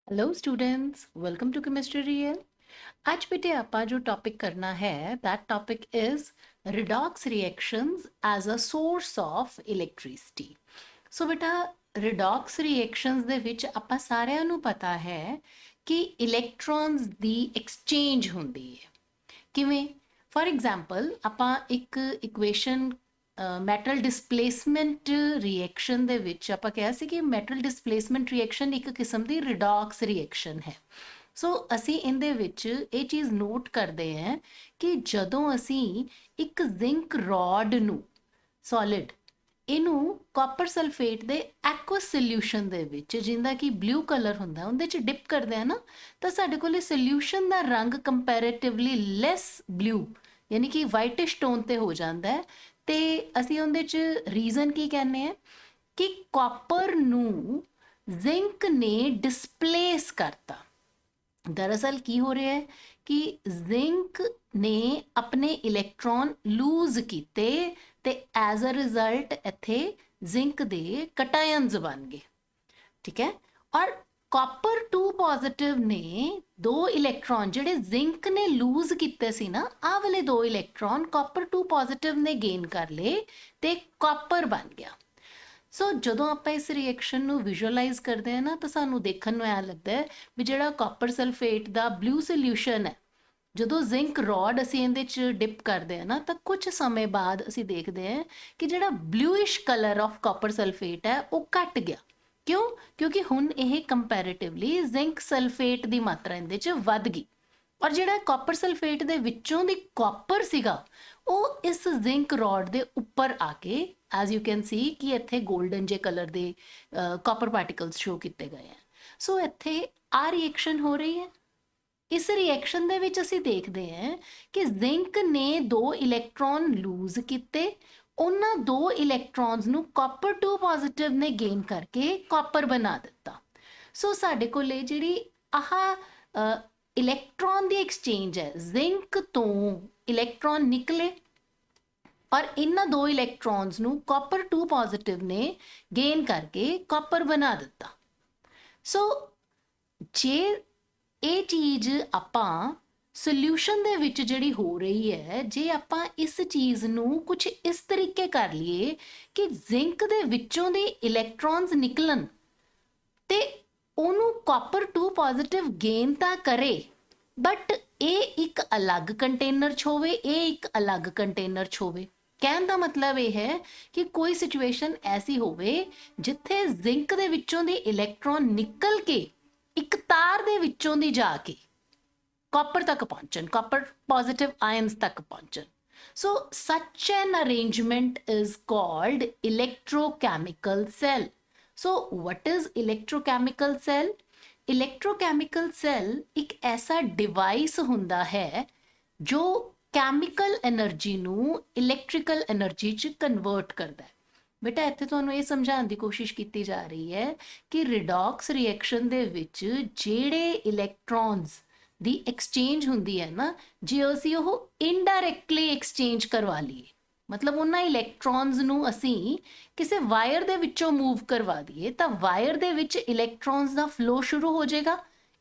Hello students, welcome to chemistry real. आज बेटे आपा जो टॉपिक करना है that topic is redox reactions as a source of electricity. So बेटा रिडॉक्स रिएक्शंस ਦੇ ਵਿੱਚ ਆਪਾਂ ਸਾਰਿਆਂ ਨੂੰ ਪਤਾ ਹੈ ਕਿ ਇਲੈਕਟ੍ਰॉन्स ਦੀ ਐਕਸਚੇਂਜ ਹੁੰਦੀ ਹੈ। ਕਿਵੇਂ? ਫॉर ਐਗਜ਼ਾਮਪਲ ਆਪਾਂ ਇੱਕ ਇਕੁਏਸ਼ਨ ਮੈਟਲ ਡਿਸਪਲੇਸਮੈਂਟ ਰਿਐਕਸ਼ਨ ਦੇ ਵਿੱਚ ਆਪਾਂ ਕਿਹਾ ਸੀ ਕਿ ਮੈਟਲ ਡਿਸਪਲੇਸਮੈਂਟ ਰਿਐਕਸ਼ਨ ਇੱਕ ਕਿਸਮ ਦੀ ਰਿਡੌਕਸ ਰਿਐਕਸ਼ਨ ਹੈ। ਸੋ ਅਸੀਂ ਇਹਦੇ ਵਿੱਚ ਇਹ ਚੀਜ਼ ਨੋਟ ਕਰਦੇ ਹਾਂ ਕਿ ਜਦੋਂ ਅਸੀਂ ਇੱਕ ਜ਼ਿੰਕ ਰੋਡ ਨੂੰ ਸੋਲਿਡ ਇਹਨੂੰ ਕਾਪਰ ਸਲਫੇਟ ਦੇ ਐਕੁਅਸ ਸੋਲਿਊਸ਼ਨ ਦੇ ਵਿੱਚ ਜਿੰਦਾ ਕਿ ਬਲੂ ਕਲਰ ਹੁੰਦਾ ਉਹਦੇ ਚ ਡਿਪ ਕਰਦੇ ਆ ਨਾ, ਤਾਂ ਸਾਡੇ ਕੋਲੇ ਸੋਲਿਊਸ਼ਨ ਦਾ ਰੰਗ ਕੰਪੈਰੀਟਿਵਲੀ ਲੈਸ ਬਲੂ ਯਾਨੀ ਕਿ ਵਾਈਟਿਸ਼ ਟੋਨ ਤੇ ਹੋ ਜਾਂਦਾ ਹੈ। ਤੇ ਅਸੀਂ ਉਹਦੇ ਚ ਰੀਜ਼ਨ ਕੀ ਕਹਿੰਦੇ ਆ ਕਿ ਕਾਪਰ ਨੂੰ ਜ਼ਿੰਕ ਨੇ ਡਿਸਪਲੇਸ ਕਰਤਾ। ਦਰਅਸਲ ਕੀ ਹੋ ਰਿਹਾ ਹੈ ਕਿ ਜ਼ਿੰਕ ਨੇ ਆਪਣੇ ਇਲੈਕਟ੍ਰੋਨ ਲੂਜ਼ ਕੀਤੇ ਤੇ ਐਜ਼ ਅ ਰਿਜ਼ਲਟ ਇੱਥੇ ਜ਼ਿੰਕ ਦੇ ਕਟਾਇਨਸ ਬਣ ਗਏ। ਠੀਕ ਹੈ, ਔਰ ਕਾਪਰ 2 ਪੋਜ਼ਿਟਿਵ ਨੇ ਦੋ ਇਲੈਕਟ੍ਰੋਨ ਜਿਹੜੇ ਜ਼ਿੰਕ ਨੇ ਲੂਜ਼ ਕੀਤੇ ਸੀ ਨਾ, ਆਹ ਵਾਲੇ ਦੋ ਇਲੈਕਟ੍ਰੋਨ ਕਾਪਰ 2 ਪੋਜ਼ਿਟਿਵ ਨੇ ਗੇਨ ਕਰ ਲਏ ਤੇ ਕਾਪਰ ਬਣ ਗਿਆ। ਸੋ ਜਦੋਂ ਆਪਾਂ ਇਸ ਰਿਐਕਸ਼ਨ ਨੂੰ ਵਿਜ਼ੂਅਲਾਈਜ਼ ਕਰਦੇ ਹਾਂ ਨਾ, ਤਾਂ ਸਾਨੂੰ ਦੇਖਣ ਨੂੰ ਐਂ ਲੱਗਦਾ ਹੈ ਵੀ ਜਿਹੜਾ ਕਾਪਰ ਸਲਫੇਟ ਦਾ ਬਲੂ ਸੋਲਿਊਸ਼ਨ ਹੈ, ਜਦੋਂ ਜ਼ਿੰਕ ਰੋਡ ਅਸੀਂ ਇਹਦੇ 'ਚ ਡਿਪ ਕਰਦੇ ਹਾਂ ਨਾ, ਤਾਂ ਕੁਝ ਸਮੇਂ ਬਾਅਦ ਅਸੀਂ ਦੇਖਦੇ ਹਾਂ ਕਿ ਜਿਹੜਾ ਬਲੂਇਸ਼ ਕਲਰ ਆਫ ਕਾਪਰ ਸਲਫੇਟ ਹੈ ਉਹ ਘਟ ਗਿਆ। ਕਿਉਂ? ਕਿਉਂਕਿ ਹੁਣ ਇਹ ਕੰਪੈਰੀਟਿਵਲੀ ਜ਼ਿੰਕ ਸਲਫੇਟ ਦੀ ਮਾਤਰਾ ਇਹਦੇ 'ਚ ਵੱਧ ਗਈ, ਔਰ ਜਿਹੜਾ ਕਾਪਰ ਸਲਫੇਟ ਦੇ ਵਿੱਚੋਂ ਦੀ ਕਾਪਰ ਸੀਗਾ ਉਹ ਇਸ ਜ਼ਿੰਕ ਰੋਡ ਦੇ ਉੱਪਰ ਆ ਕੇ ਐਜ਼ ਯੂ ਕੈਨ ਸੀ ਕਿ ਇੱਥੇ 골ਡਨ ਜੇ ਕਲਰ ਦੇ ਕਾਪਰ ਪਾਰਟੀਕਲਸ ਸ਼ੋ ਕੀਤੇ ਗਏ ਹੈ। ਸੋ ਇੱਥੇ ਆ ਰਿਐਕਸ਼ਨ ਹੋ ਰਹੀ ਹੈ। ਇਸ ਰਿਐਕਸ਼ਨ ਦੇ ਵਿੱਚ ਅਸੀਂ ਦੇਖਦੇ ਹਾਂ ਕਿ ਜ਼ਿੰਕ ਨੇ ਦੋ ਇਲੈਕਟ੍ਰੋਨ ਲੂਜ਼ ਕੀਤੇ, ਉਹਨਾਂ ਦੋ ਇਲੈਕਟ੍ਰੋਨਸ ਨੂੰ ਕਾਪਰ 2 ਪੋਜ਼ਿਟਿਵ ਨੇ ਗੇਨ ਕਰਕੇ ਕਾਪਰ ਬਣਾ ਦਿੱਤਾ। ਸੋ ਸਾਡੇ ਕੋਲੇ ਜਿਹੜੀ ਆਹ ਇਲੈਕਟ੍ਰੋਨ ਦੀ ਐਕਸਚੇਂਜ ਹੈ, ਜ਼ਿੰਕ ਤੋਂ ਇਲੈਕਟ੍ਰੋਨ ਨਿਕਲੇ ਔਰ ਇਹਨਾਂ ਦੋ ਇਲੈਕਟ੍ਰੋਨਸ ਨੂੰ ਕਾਪਰ 2 ਪੋਜ਼ਿਟਿਵ ਨੇ ਗੇਨ ਕਰਕੇ ਕਾਪਰ ਬਣਾ ਦਿੱਤਾ। ਸੋ ਜੇ ਇਹ ਚੀਜ਼ ਆਪਾਂ ਸੋਲਿਊਸ਼ਨ ਦੇ ਵਿੱਚ ਜਿਹੜੀ ਹੋ ਰਹੀ ਹੈ, ਜੇ ਆਪਾਂ ਇਸ ਚੀਜ਼ ਨੂੰ ਕੁਝ ਇਸ ਤਰੀਕੇ ਕਰ ਲਈਏ ਕਿ ਜ਼ਿੰਕ ਦੇ ਵਿੱਚੋਂ ਦੇ ਇਲੈਕਟ੍ਰੋਨਸ ਨਿਕਲਣ ਤੇ ਉਹਨੂੰ ਕਾਪਰ 2 ਪੋਜ਼ਿਟਿਵ ਗੇਨ ਤਾਂ ਕਰੇ, ਬਟ ਇਹ ਇੱਕ ਅਲੱਗ ਕੰਟੇਨਰ 'ਚ ਹੋਵੇ, ਇਹ ਇੱਕ ਅਲੱਗ ਕੰਟੇਨਰ 'ਚ ਹੋਵੇ। ਕਹਿਣ ਦਾ ਮਤਲਬ ਇਹ ਹੈ ਕਿ ਕੋਈ ਸਿਚੁਏਸ਼ਨ ਐਸੀ ਹੋਵੇ ਜਿੱਥੇ ਜ਼ਿੰਕ ਦੇ ਵਿੱਚੋਂ ਦੇ ਇਲੈਕਟ੍ਰੋਨ ਨਿਕਲ ਕੇ ਇੱਕ ਤਾਰ ਦੇ ਵਿੱਚੋਂ ਦੀ ਜਾ ਕੇ ਕਾਪਰ ਤੱਕ ਪਹੁੰਚਣ, ਕਾਪਰ ਪੋਜ਼ਿਟਿਵ ਆਇਨਸ ਤੱਕ ਪਹੁੰਚਣ। ਸੋ such an arrangement is called electrochemical cell. So what is electrochemical cell? Electrochemical cell ਇੱਕ ਐਸਾ ਡਿਵਾਈਸ ਹੁੰਦਾ ਹੈ ਜੋ ਕੈਮੀਕਲ એનર્ਜੀ ਨੂੰ ਇਲੈਕਟ੍ਰੀਕਲ એનર્ਜੀ 'ਚ ਕਨਵਰਟ ਕਰਦਾ ਹੈ। ਬੇਟਾ ਇੱਥੇ ਤੁਹਾਨੂੰ ਇਹ ਸਮਝਾਉਣ ਦੀ ਕੋਸ਼ਿਸ਼ ਕੀਤੀ ਜਾ ਰਹੀ ਹੈ ਕਿ ਰਿਡੌਕਸ ਰਿਐਕਸ਼ਨ ਦੇ ਵਿੱਚ ਜਿਹੜੇ ਇਲੈਕਟ੍ਰੋਨਸ ਦੀ ਐਕਸਚੇਂਜ ਹੁੰਦੀ ਹੈ ਨਾ, ਜੇ ਅਸੀਂ ਉਹ ਇਨਡਾਇਰੈਕਟਲੀ ਐਕਸਚੇਂਜ ਕਰਵਾ ਲਈਏ, ਮਤਲਬ ਉਹਨਾਂ ਇਲੈਕਟ੍ਰੋਨਸ ਨੂੰ ਅਸੀਂ ਕਿਸੇ ਵਾਇਰ ਦੇ ਵਿੱਚੋਂ ਮੂਵ ਕਰਵਾ ਦਈਏ, ਤਾਂ ਵਾਇਰ ਦੇ ਵਿੱਚ ਇਲੈਕਟ੍ਰੋਨਸ ਦਾ ਫਲੋ ਸ਼ੁਰੂ ਹੋ ਜਾਏਗਾ।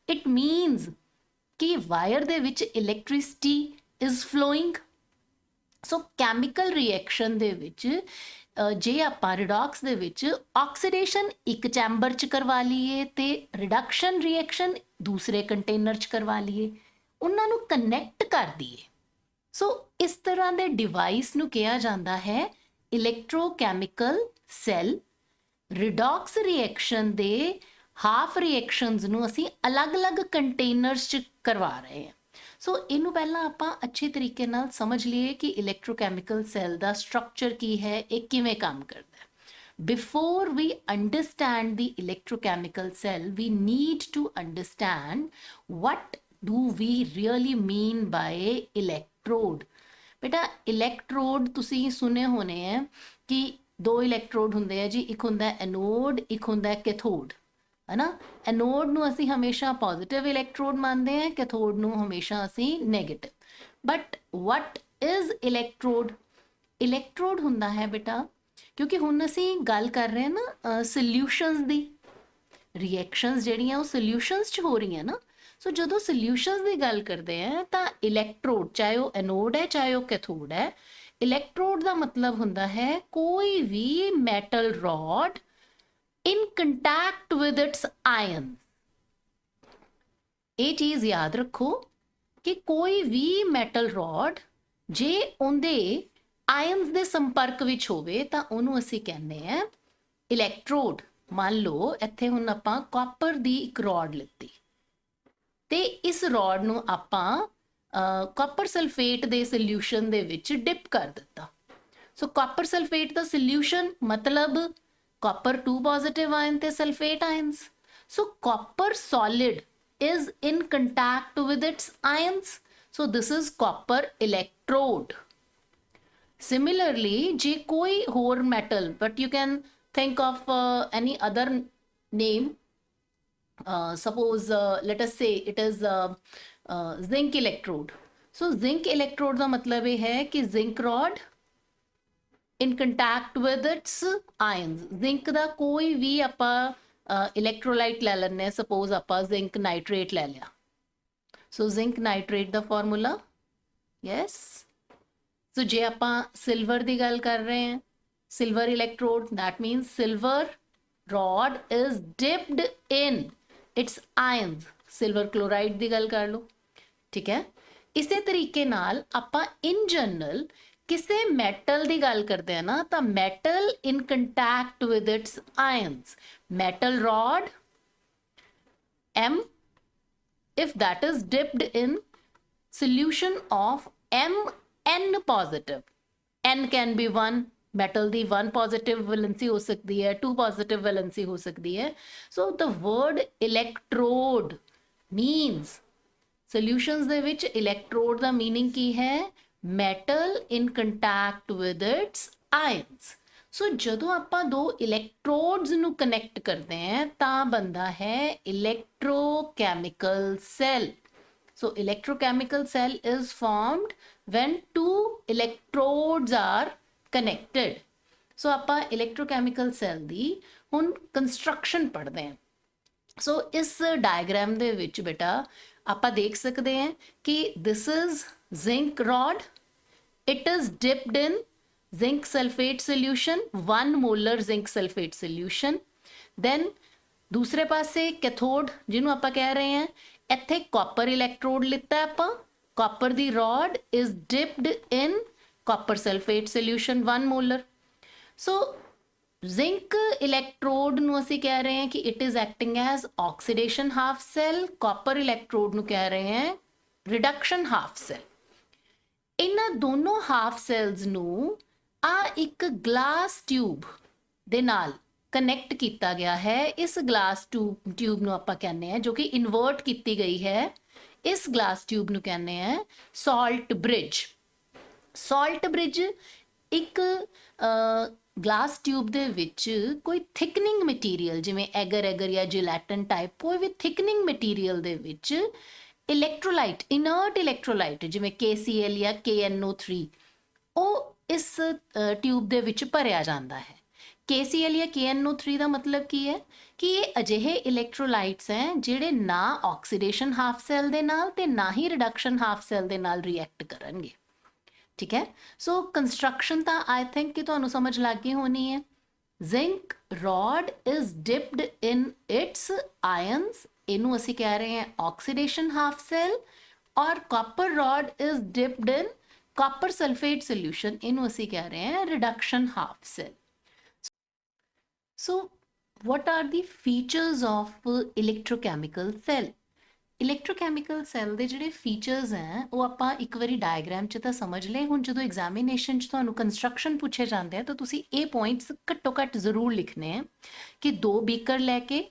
ਇਟ ਮੀਨਸ ਕਿ ਵਾਇਰ ਦੇ ਵਿੱਚ electricity is flowing. So chemical reaction ਦੇ ਵਿੱਚ ਜੇ ਆਪਾਂ ਰਿਡੌਕਸ ਦੇ ਵਿੱਚ ਆਕਸੀਡੇਸ਼ਨ ਇੱਕ ਚੈਂਬਰ 'ਚ ਕਰਵਾ ਲਈਏ ਤੇ ਰਿਡਕਸ਼ਨ ਰਿਐਕਸ਼ਨ ਦੂਸਰੇ ਕੰਟੇਨਰ 'ਚ ਕਰਵਾ ਲਈਏ, ਉਹਨਾਂ ਨੂੰ ਕਨੈਕਟ ਕਰ ਦਈਏ, ਸੋ ਇਸ ਤਰ੍ਹਾਂ ਦੇ ਡਿਵਾਈਸ ਨੂੰ ਕਿਹਾ ਜਾਂਦਾ ਹੈ ਇਲੈਕਟ੍ਰੋਕੈਮੀਕਲ ਸੈੱਲ। ਰਿਡੌਕਸ ਰਿਐਕਸ਼ਨ ਦੇ ਹਾਫ ਰਿਐਕਸ਼ਨਸ ਨੂੰ ਅਸੀਂ ਅਲੱਗ-ਅਲੱਗ ਕੰਟੇਨਰਸ 'ਚ ਕਰਵਾ ਰਹੇ ਹਾਂ। ਸੋ ਇਹਨੂੰ ਪਹਿਲਾਂ ਆਪਾਂ ਅੱਛੇ ਤਰੀਕੇ ਨਾਲ ਸਮਝ ਲਈਏ ਕਿ ਇਲੈਕਟ੍ਰੋਕੈਮੀਕਲ ਸੈੱਲ ਦਾ ਸਟਰਕਚਰ ਕੀ ਹੈ, ਇਹ ਕਿਵੇਂ ਕੰਮ ਕਰਦਾ ਹੈ। Before we understand the electrochemical cell, we need to understand what do we really mean by electrode. ਬੇਟਾ ਇਲੈਕਟ੍ਰੋਡ ਤੁਸੀਂ ਸੁਣੇ ਹੋਣੇ ਹੈ ਕਿ ਦੋ ਇਲੈਕਟ੍ਰੋਡ ਹੁੰਦੇ ਆ ਜੀ, ਇੱਕ ਹੁੰਦਾ ਐਨੋਡ, ਇੱਕ ਹੁੰਦਾ ਕੈਥੋਡ, ਹੈ ਨਾ। ਐਨੋਡ ਨੂੰ ਅਸੀਂ ਹਮੇਸ਼ਾ ਪੋਜ਼ਿਟਿਵ ਇਲੈਕਟ੍ਰੋਡ ਮੰਨਦੇ ਹਾਂ, ਕੈਥੋਡ ਨੂੰ ਹਮੇਸ਼ਾ ਅਸੀਂ negative. But what is electrode? Electrode ਹੁੰਦਾ ਹੈ ਬੇਟਾ, ਕਿਉਂਕਿ ਹੁਣ ਅਸੀਂ ਗੱਲ ਕਰ ਰਹੇ ਹਾਂ ਨਾ ਸੋਲਿਊਸ਼ਨਸ ਦੀ, ਰਿਐਕਸ਼ਨਸ ਜਿਹੜੀਆਂ ਉਹ ਸੋਲਿਊਸ਼ਨਸ 'ਚ ਹੋ ਰਹੀਆਂ ਨਾ। ਸੋ ਜਦੋਂ ਸੋਲਿਊਸ਼ਨਸ ਦੀ ਗੱਲ ਕਰਦੇ ਆ ਤਾਂ ਇਲੈਕਟ੍ਰੋਡ, ਚਾਹੇ ਉਹ ਐਨੋਡ ਹੈ ਚਾਹੇ ਉਹ ਕੈਥੋਡ ਹੈ, ਇਲੈਕਟ੍ਰੋਡ ਦਾ ਮਤਲਬ ਹੁੰਦਾ ਹੈ ਕੋਈ ਵੀ metal ਰॉड in contact with its ions। ਇਹ ਚੀਜ਼ ਯਾਦ ਰੱਖੋ ਕਿ ਕੋਈ ਵੀ ਮੈਟਲ ਰॉड ਜੇ ਉਹਦੇ ਆਇਨਸ ਦੇ ਸੰਪਰਕ ਵਿੱਚ ਹੋਵੇ ਤਾਂ ਉਹਨੂੰ ਅਸੀਂ ਕਹਿੰਦੇ ਆ ਇਲੈਕਟ੍ਰੋਡ। ਮੰਨ ਲਓ ਇੱਥੇ ਹੁਣ ਆਪਾਂ ਕਾਪਰ ਦੀ ਇੱਕ ਰॉड ਲਿੱਤੀ ਤੇ ਇਸ ਰॉड ਨੂੰ ਆਪਾਂ ਕਾਪਰ ਸਲਫੇਟ ਦੇ ਸੋਲਿਊਸ਼ਨ ਦੇ ਵਿੱਚ ਡਿਪ ਕਰ ਦਿੱਤਾ। ਸੋ ਕਾਪਰ ਸਲਫੇਟ ਦਾ ਸੋਲਿਊਸ਼ਨ ਮਤਲਬ copper 2 positive ion ਤੇ sulfate ions। So copper solid is in contact with its ions, so this is copper electrode। Similarly ਜੇ ਕੋਈ ਹੋਰ metal, but you can think of any other name, suppose let us say it is zinc electrode। so zinc electrode ਦਾ ਮਤਲਬ ਇਹ ਹੈ ਕਿ zinc rod in contact with its ions। zinc ਦਾ ਕੋਈ ਵੀ ਆਪਾਂ electrolyte ਲੈ ਲੈਣੇ, suppose ਆਪਾਂ zinc nitrate ਲੈ ਲਿਆ। so zinc nitrate ਦਾ formula, yes। so ਜੇ ਆਪਾਂ silver ਦੀ ਗੱਲ ਕਰ ਰਹੇ ਹਾਂ, silver electrode, that means silver rod is dipped in its ions। silver chloride ਦੀ ਗੱਲ ਕਰ ਲਓ, ਠੀਕ ਹੈ। ਇਸੇ ਤਰੀਕੇ ਨਾਲ ਆਪਾਂ in general ਕਿਸੇ ਮੈਟਲ ਦੀ ਗੱਲ ਕਰਦੇ ਆ ਨਾ ਤਾਂ metal in contact with its ions, metal rod M, if that is dipped in solution of Mn positive, N can be 1, metal the 1 positive valency ਹੋ ਸਕਦੀ ਹੈ, 2 positive valency ਹੋ ਸਕਦੀ ਹੈ। so the word electrode means solutions ਦੇ ਵਿੱਚ electrode ਦਾ meaning ਕੀ ਹੈ, metal in contact with its ions। so ਜਦੋਂ ਆਪਾਂ ਦੋ electrodes ਨੂੰ connect ਕਰਦੇ ਹਾਂ ਤਾਂ ਬਣਦਾ ਹੈ electrochemical cell। so electrochemical cell is formed when two electrodes are connected। so ਆਪਾਂ electrochemical cell ਦੀ ਹੁਣ construction ਪੜ੍ਹਦੇ ਹਾਂ। so ਇਸ diagram ਦੇ ਵਿੱਚ ਬੇਟਾ ਆਪਾਂ ਦੇਖ ਸਕਦੇ ਹਾਂ ਕਿ this is zinc rod, it is dipped in zinc sulfate solution, 1 molar zinc sulfate solution। then ਦੂਸਰੇ ਪਾਸੇ ਕੈਥੋਡ ਜਿਹਨੂੰ ਆਪਾਂ ਕਹਿ ਰਹੇ ਹਾਂ, ਇੱਥੇ ਕਾਪਰ ਇਲੈਕਟ੍ਰੋਡ ਲਿੱਤਾ ਆਪਾਂ, copper the rod is dipped in copper sulfate solution 1 molar। so zinc electrode ਨੂੰ ਅਸੀਂ ਕਹਿ ਰਹੇ ਹਾਂ ਕਿ it is acting as oxidation half cell, copper electrode ਨੂੰ ਕਹਿ ਰਹੇ ਹਾਂ reduction half cell। ਇਹਨਾਂ ਦੋਨੋਂ ਹਾਫ ਸੈਲਸ ਨੂੰ ਆ ਇੱਕ ਗਲਾਸ ਟਿਊਬ ਦੇ ਨਾਲ ਕਨੈਕਟ ਕੀਤਾ ਗਿਆ ਹੈ। ਇਸ ਗਲਾਸ ਟਿਊਬ ਨੂੰ ਆਪਾਂ ਕਹਿੰਦੇ ਆ, ਜੋ ਕਿ ਇਨਵਰਟ ਕੀਤੀ ਗਈ ਹੈ, ਇਸ ਗਲਾਸ ਟਿਊਬ ਨੂੰ ਕਹਿੰਦੇ ਆ ਸਾਲਟ ਬ੍ਰਿਜ। ਸਾਲਟ ਬ੍ਰਿਜ ਇੱਕ ਗਲਾਸ ਟਿਊਬ ਦੇ ਵਿੱਚ ਕੋਈ ਥਿਕਨਿੰਗ ਮਟੀਰੀਅਲ ਜਿਵੇਂ ਐਗਰ ਜਾਂ ਜਿਲੈਟਨ ਟਾਈਪ ਕੋਈ ਵੀ ਥਿਕਨਿੰਗ ਮਟੀਰੀਅਲ ਦੇ ਵਿੱਚ ਇਲੈਕਟ੍ਰੋਲਾਈਟ, ਇਨਰਟ ਇਲੈਕਟ੍ਰੋਲਾਈਟ ਜਿਵੇਂ KCl ਜਾਂ KNO3 ਉਹ ਇਸ ਟਿਊਬ ਦੇ ਵਿੱਚ ਭਰਿਆ ਜਾਂਦਾ ਹੈ। KCl ਜਾਂ KNO3 ਦਾ ਮਤਲਬ ਕੀ ਹੈ ਕਿ ਇਹ ਅਜਿਹੇ ਇਲੈਕਟ੍ਰੋਲਾਈਟਸ ਹੈ ਜਿਹੜੇ ਨਾ ਆਕਸੀਡੇਸ਼ਨ ਹਾਫ ਸੈਲ ਦੇ ਨਾਲ ਤੇ ਨਾ ਹੀ ਰਿਡਕਸ਼ਨ ਹਾਫ ਸੈਲ ਦੇ ਨਾਲ ਰਿਐਕਟ ਕਰਨਗੇ, ਠੀਕ ਹੈ। ਸੋ ਕੰਸਟਰਕਸ਼ਨ ਤਾਂ ਆਈ ਥਿੰਕ ਕਿ ਤੁਹਾਨੂੰ ਸਮਝ ਲੱਗ ਗਈ ਹੋਣੀ ਹੈ। Zinc rod is dipped in its ions, ਇਹਨੂੰ ਅਸੀਂ ਕਹਿ ਰਹੇ ਹਾਂ ਆਕਸੀਡੇਸ਼ਨ ਹਾਫ ਸੈਲ, ਔਰ copper rod is dipped in copper sulphate solution, ਇਹਨੂੰ ਅਸੀਂ ਕਹਿ ਰਹੇ ਹਾਂ reduction half cell. So what are the features of electrochemical cell? Electrochemical cell ਦੇ ਜਿਹੜੇ ਫੀਚਰਸ ਹੈ ਉਹ ਆਪਾਂ ਇੱਕ ਵਾਰੀ ਡਾਇਗਰਾਮ 'ਚ ਤਾਂ ਸਮਝ ਲਏ। ਹੁਣ ਜਦੋਂ ਐਗਜ਼ਾਮੀਨੇਸ਼ਨ 'ਚ ਤੁਹਾਨੂੰ ਕੰਸਟਰਕਸ਼ਨ ਪੁੱਛੇ ਜਾਂਦੇ ਆ ਤਾਂ ਤੁਸੀਂ ਇਹ ਪੁਆਇੰਟਸ ਘੱਟੋ ਘੱਟ ਜ਼ਰੂਰ ਲਿਖਣੇ ਆ ਕਿ 2 ਬੀਕਰ ਲੈ ਕੇ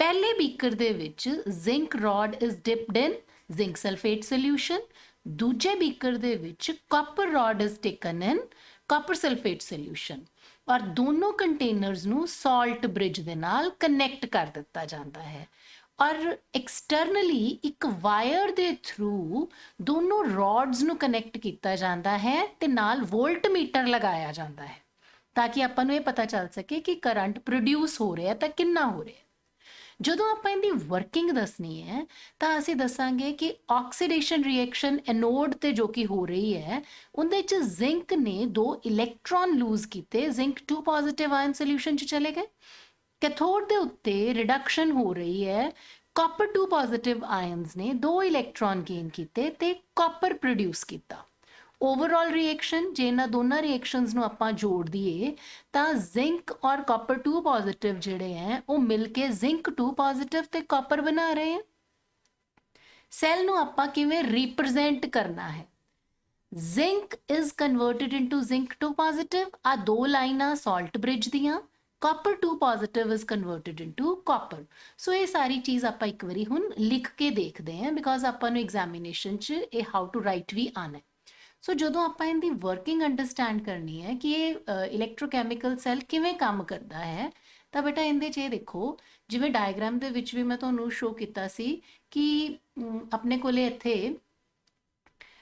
ਪਹਿਲੇ ਬੀਕਰ ਦੇ ਵਿੱਚ zinc rod is dipped in zinc sulphate solution, ਦੂਜੇ ਬੀਕਰ ਦੇ ਵਿੱਚ copper rod is taken in copper sulphate solution, ਔਰ ਦੋਨੋਂ ਕੰਟੇਨਰਸ ਨੂੰ ਸਾਲਟ ਬ੍ਰਿਜ ਦੇ ਨਾਲ ਕਨੈਕਟ ਕਰ ਦਿੱਤਾ ਜਾਂਦਾ ਹੈ। ਔਰ ਐਕਸਟਰਨਲੀ ਇੱਕ ਵਾਇਰ ਦੇ ਥਰੂ ਦੋਨੋਂ ਰॉड्स ਨੂੰ ਕਨੈਕਟ ਕੀਤਾ ਜਾਂਦਾ ਹੈ ਤੇ ਨਾਲ ਵੋਲਟਮੀਟਰ ਲਗਾਇਆ ਜਾਂਦਾ ਹੈ ਤਾਂ ਕਿ ਆਪਾਂ ਨੂੰ ਇਹ ਪਤਾ ਚੱਲ ਸਕੇ ਕਿ ਕਰੰਟ ਪ੍ਰੋਡਿਊਸ ਹੋ ਰਿਹਾ ਤਾਂ ਕਿੰਨਾ ਹੋ ਰਿਹਾ। ਜਦੋਂ ਆਪਾਂ ਇਹਦੀ ਵਰਕਿੰਗ ਦੱਸਣੀ ਹੈ ਤਾਂ ਅਸੀਂ ਦੱਸਾਂਗੇ ਕਿ ਆਕਸੀਡੇਸ਼ਨ ਰਿਐਕਸ਼ਨ ਐਨੋਡ ਤੇ ਜੋ ਕਿ ਹੋ ਰਹੀ ਹੈ ਉਹਦੇ ਚ ਜ਼ਿੰਕ ਨੇ 2 ਇਲੈਕਟ੍ਰੋਨ ਲੂਜ਼ ਕੀਤੇ, ਜ਼ਿੰਕ 2 ਪੋਜ਼ਿਟਿਵ ਆਇਨ ਸੋਲੂਸ਼ਨ ਚ ਚਲੇ ਗਏ। ਕੈਥੋਡ ਦੇ ਉੱਤੇ ਰਿਡਕਸ਼ਨ ਹੋ ਰਹੀ ਹੈ, ਕਾਪਰ 2 ਪੋਜ਼ਿਟਿਵ ਆਇਨਸ ਨੇ 2 ਇਲੈਕਟ੍ਰੋਨ ਗੇਨ ਕੀਤੇ ਤੇ ਕਾਪਰ ਪ੍ਰੋਡਿਊਸ ਕੀਤਾ। ਓਵਰਆਲ ਰਿਐਕਸ਼ਨ ਜੇ ਇਹਨਾਂ ਦੋਨਾਂ ਰਿਐਕਸ਼ਨਸ ਨੂੰ ਆਪਾਂ ਜੋੜ ਦਈਏ ਤਾਂ ਜ਼ਿੰਕ ਔਰ ਕਾਪਰ 2 ਪੋਜ਼ਿਟਿਵ ਜਿਹੜੇ ਹੈ ਉਹ ਮਿਲ ਕੇ ਜ਼ਿੰਕ 2 ਪੋਜ਼ਿਟਿਵ ਤੇ ਕਾਪਰ ਬਣਾ ਰਹੇ ਹੈ। ਸੈੱਲ ਨੂੰ ਆਪਾਂ ਕਿਵੇਂ ਰਿਪਰੈਜ਼ੈਂਟ ਕਰਨਾ ਹੈ, zinc is converted into zinc 2 positive, ਆ ਦੋ ਲਾਈਨਾਂ ਸਾਲਟ ਬ੍ਰਿਜ ਦੀਆਂ, copper 2 positive is converted into copper. So ਇਹ ਸਾਰੀ ਚੀਜ਼ ਆਪਾਂ ਇੱਕ ਵਾਰੀ ਹੁਣ ਲਿਖ ਕੇ ਦੇਖਦੇ ਹਾਂ ਬਿਕਾਜ਼ ਆਪਾਂ ਨੂੰ ਐਗਜ਼ਾਮੀਨੇਸ਼ਨ 'ਚ ਇਹ ਹਾਊ ਟੂ ਰਾਈਟ ਵੀ ਆਉਣਾ। ਸੋ ਜਦੋਂ ਆਪਾਂ ਇਹਦੀ ਵਰਕਿੰਗ ਅੰਡਰਸਟੈਂਡ ਕਰਨੀ ਹੈ ਕਿ ਇਹ ਇਲੈਕਟ੍ਰੋਕੈਮੀਕਲ ਸੈੱਲ ਕਿਵੇਂ ਕੰਮ ਕਰਦਾ ਹੈ ਤਾਂ ਬੇਟਾ ਇਹਦੇ 'ਚ ਇਹ ਦੇਖੋ, ਜਿਵੇਂ ਡਾਇਗਰਾਮ ਦੇ ਵਿੱਚ ਵੀ ਮੈਂ ਤੁਹਾਨੂੰ ਸ਼ੋ ਕੀਤਾ ਸੀ ਕਿ ਆਪਣੇ ਕੋਲੇ ਇੱਥੇ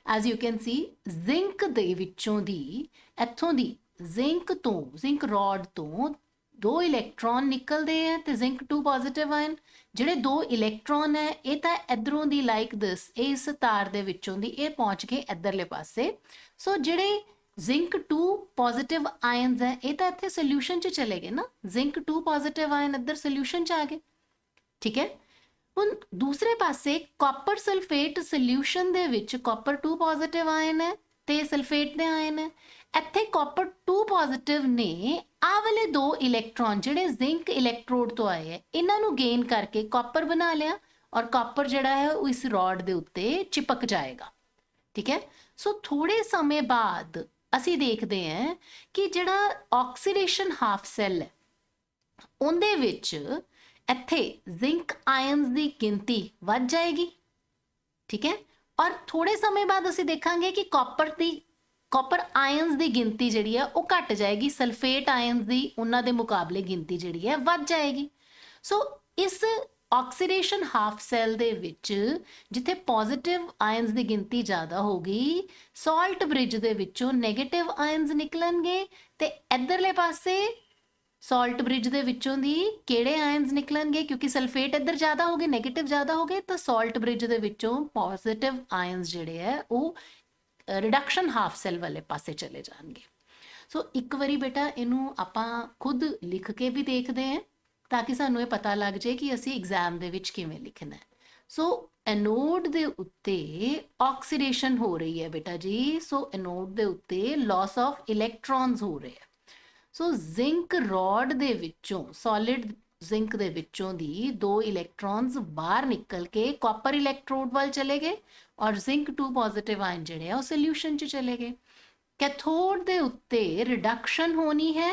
as you can see zinc ਦੇ ਵਿੱਚੋਂ ਦੀ ਇੱਥੋਂ ਦੀ ਜ਼ਿੰਕ ਤੋਂ, ਜ਼ਿੰਕ ਰੋਡ ਤੋਂ 2 ਇਲੈਕਟ੍ਰੋਨ ਨਿਕਲਦੇ ਆ ਤੇ ਜ਼ਿੰਕ 2 ਪੋਜ਼ਿਟਿਵ ਆਇਨ, ਜਿਹੜੇ 2 ਇਲੈਕਟ੍ਰੋਨ ਹੈ ਇਹ ਤਾਂ ਇਧਰੋਂ ਦੀ ਲਾਈਕ ਦਿਸ, ਇਸ ਤਾਰ ਦੇ ਵਿੱਚੋਂ ਦੀ ਇਹ ਪਹੁੰਚ ਕੇ ਇਧਰਲੇ ਪਾਸੇ। ਸੋ ਜਿਹੜੇ ਜ਼ਿੰਕ 2 ਪੋਜ਼ਿਟਿਵ ਆਇਨਸ ਹੈ ਇਹ ਤਾਂ ਇੱਥੇ ਸੋਲੂਸ਼ਨ 'ਚ ਚਲੇ ਗਏ ਨਾ, ਜ਼ਿੰਕ 2 ਪੋਜ਼ਿਟਿਵ ਆਇਨ ਇੱਧਰ ਸੋਲੂਸ਼ਨ 'ਚ ਆ ਗਏ, ਠੀਕ ਹੈ। ਹੁਣ ਦੂਸਰੇ ਪਾਸੇ ਕਾਪਰ ਸਲਫੇਟ ਸੋਲੂਸ਼ਨ ਦੇ ਵਿੱਚ ਕਾਪਰ 2 ਪੋਜ਼ਿਟਿਵ ਆਇਨ ਹੈ ਤੇ ਸਲਫੇਟ ਦੇ ਆਇਨ ਹੈ, ਇੱਥੇ ਕਾਪਰ 2 ਪੋਜ਼ਿਟਿਵ ਨੇ ਆਹ ਵਾਲੇ 2 ਇਲੈਕਟ੍ਰੋਨ ਜਿਹੜੇ ਜ਼ਿੰਕ ਇਲੈਕਟ੍ਰੋਡ ਤੋਂ ਆਏ ਹੈ ਇਹਨਾਂ ਨੂੰ ਗੇਨ ਕਰਕੇ ਕਾਪਰ ਬਣਾ ਲਿਆ ਔਰ ਕਾਪਰ ਜਿਹੜਾ ਹੈ ਉਹ ਇਸ ਰੋਡ ਦੇ ਉੱਤੇ ਚਿਪਕ ਜਾਏਗਾ, ਠੀਕ ਹੈ। ਸੋ ਥੋੜੇ ਸਮੇਂ ਬਾਅਦ ਅਸੀਂ ਦੇਖਦੇ ਹਾਂ ਕਿ ਜਿਹੜਾ ਆਕਸੀਡੇਸ਼ਨ ਹਾਫ ਸੈੱਲ ਹੈ ਉਹਦੇ ਵਿੱਚ ਇੱਥੇ ਜ਼ਿੰਕ ਆਇਨਸ ਦੀ ਗਿਣਤੀ ਵੱਧ ਜਾਏਗੀ, ਠੀਕ ਹੈ। ਔਰ ਥੋੜੇ ਸਮੇਂ ਬਾਅਦ ਅਸੀਂ ਦੇਖਾਂਗੇ ਕਿ ਕਾਪਰ ਆਇਨਸ ਦੀ ਗਿਣਤੀ ਜਿਹੜੀ ਹੈ ਉਹ ਘਟ ਜਾਏਗੀ, ਸਲਫੇਟ ਆਇਨਸ ਦੀ ਉਹਨਾਂ ਦੇ ਮੁਕਾਬਲੇ ਗਿਣਤੀ ਜਿਹੜੀ ਹੈ ਵੱਧ ਜਾਏਗੀ। ਸੋ ਇਸ ਆਕਸੀਡੇਸ਼ਨ ਹਾਫ ਸੈੱਲ ਦੇ ਵਿੱਚ ਜਿੱਥੇ ਪੋਜ਼ਿਟਿਵ ਆਇਨਸ ਦੀ ਗਿਣਤੀ ਜ਼ਿਆਦਾ ਹੋਗੀ, ਸਾਲਟ ਬ੍ਰਿਜ ਦੇ ਵਿੱਚੋਂ ਨੈਗੇਟਿਵ ਆਇਨਸ ਨਿਕਲਣਗੇ ਤੇ ਇਧਰਲੇ ਪਾਸੇ ਸਾਲਟ ਬ੍ਰਿਜ ਦੇ ਵਿੱਚੋਂ ਦੀ ਕਿਹੜੇ ਆਇਨਸ ਨਿਕਲਣਗੇ, ਕਿਉਂਕਿ ਸਲਫੇਟ ਇੱਧਰ ਜ਼ਿਆਦਾ ਹੋ ਗਏ, ਨੈਗੇਟਿਵ ਜ਼ਿਆਦਾ ਹੋ ਗਏ ਤਾਂ ਸਾਲਟ ਬ੍ਰਿਜ ਦੇ ਵਿੱਚੋਂ ਪੋਜ਼ਿਟਿਵ ਆਇਨਸ ਜਿਹੜੇ ਹੈ ਉਹ ਰਿਡਕਸ਼ਨ ਹਾਫ ਸੈੱਲ ਵਾਲੇ ਪਾਸੇ ਚਲੇ ਜਾਣਗੇ। ਸੋ ਇੱਕ ਵਾਰੀ ਬੇਟਾ ਇਹਨੂੰ ਆਪਾਂ ਖੁਦ ਲਿਖ ਕੇ ਵੀ ਦੇਖਦੇ ਹਾਂ ਤਾਂ ਕਿ ਸਾਨੂੰ ਇਹ ਪਤਾ ਲੱਗ ਜਾਏ ਕਿ ਅਸੀਂ ਐਗਜ਼ਾਮ ਦੇ ਵਿੱਚ ਕਿਵੇਂ ਲਿਖਣਾ ਹੈ। ਸੋ ਐਨੋਡ ਦੇ ਉੱਤੇ ਆਕਸੀਡੇਸ਼ਨ ਹੋ ਰਹੀ ਹੈ ਬੇਟਾ ਜੀ, ਸੋ ਐਨੋਡ ਦੇ ਉੱਤੇ ਲਾਸ ਆਫ ਇਲੈਕਟ੍ਰੋਨਸ ਹੋ ਰਹੇ ਹੈ। ਸੋ ਜ਼ਿੰਕ ਰੋਡ ਦੇ ਵਿੱਚੋਂ, ਸੋਲਿਡ ਜ਼ਿੰਕ ਦੇ ਵਿੱਚੋਂ ਦੀ 2 ਇਲੈਕਟ੍ਰੋਨਸ ਬਾਹਰ ਨਿਕਲ ਕੇ ਕਾਪਰ ਇਲੈਕਟ੍ਰੋਡ ਵੱਲ ਚਲੇ ਗਏ ਔਰ ਜ਼ਿੰਕ 2 ਪੋਜ਼ਿਟਿਵ ਆਇਨ ਜਿਹੜੇ ਆ ਉਹ ਸੋਲੂਸ਼ਨ 'ਚ ਚਲੇ ਗਏ। ਕੈਥੋਡ ਦੇ ਉੱਤੇ ਰਿਡਕਸ਼ਨ ਹੋਣੀ ਹੈ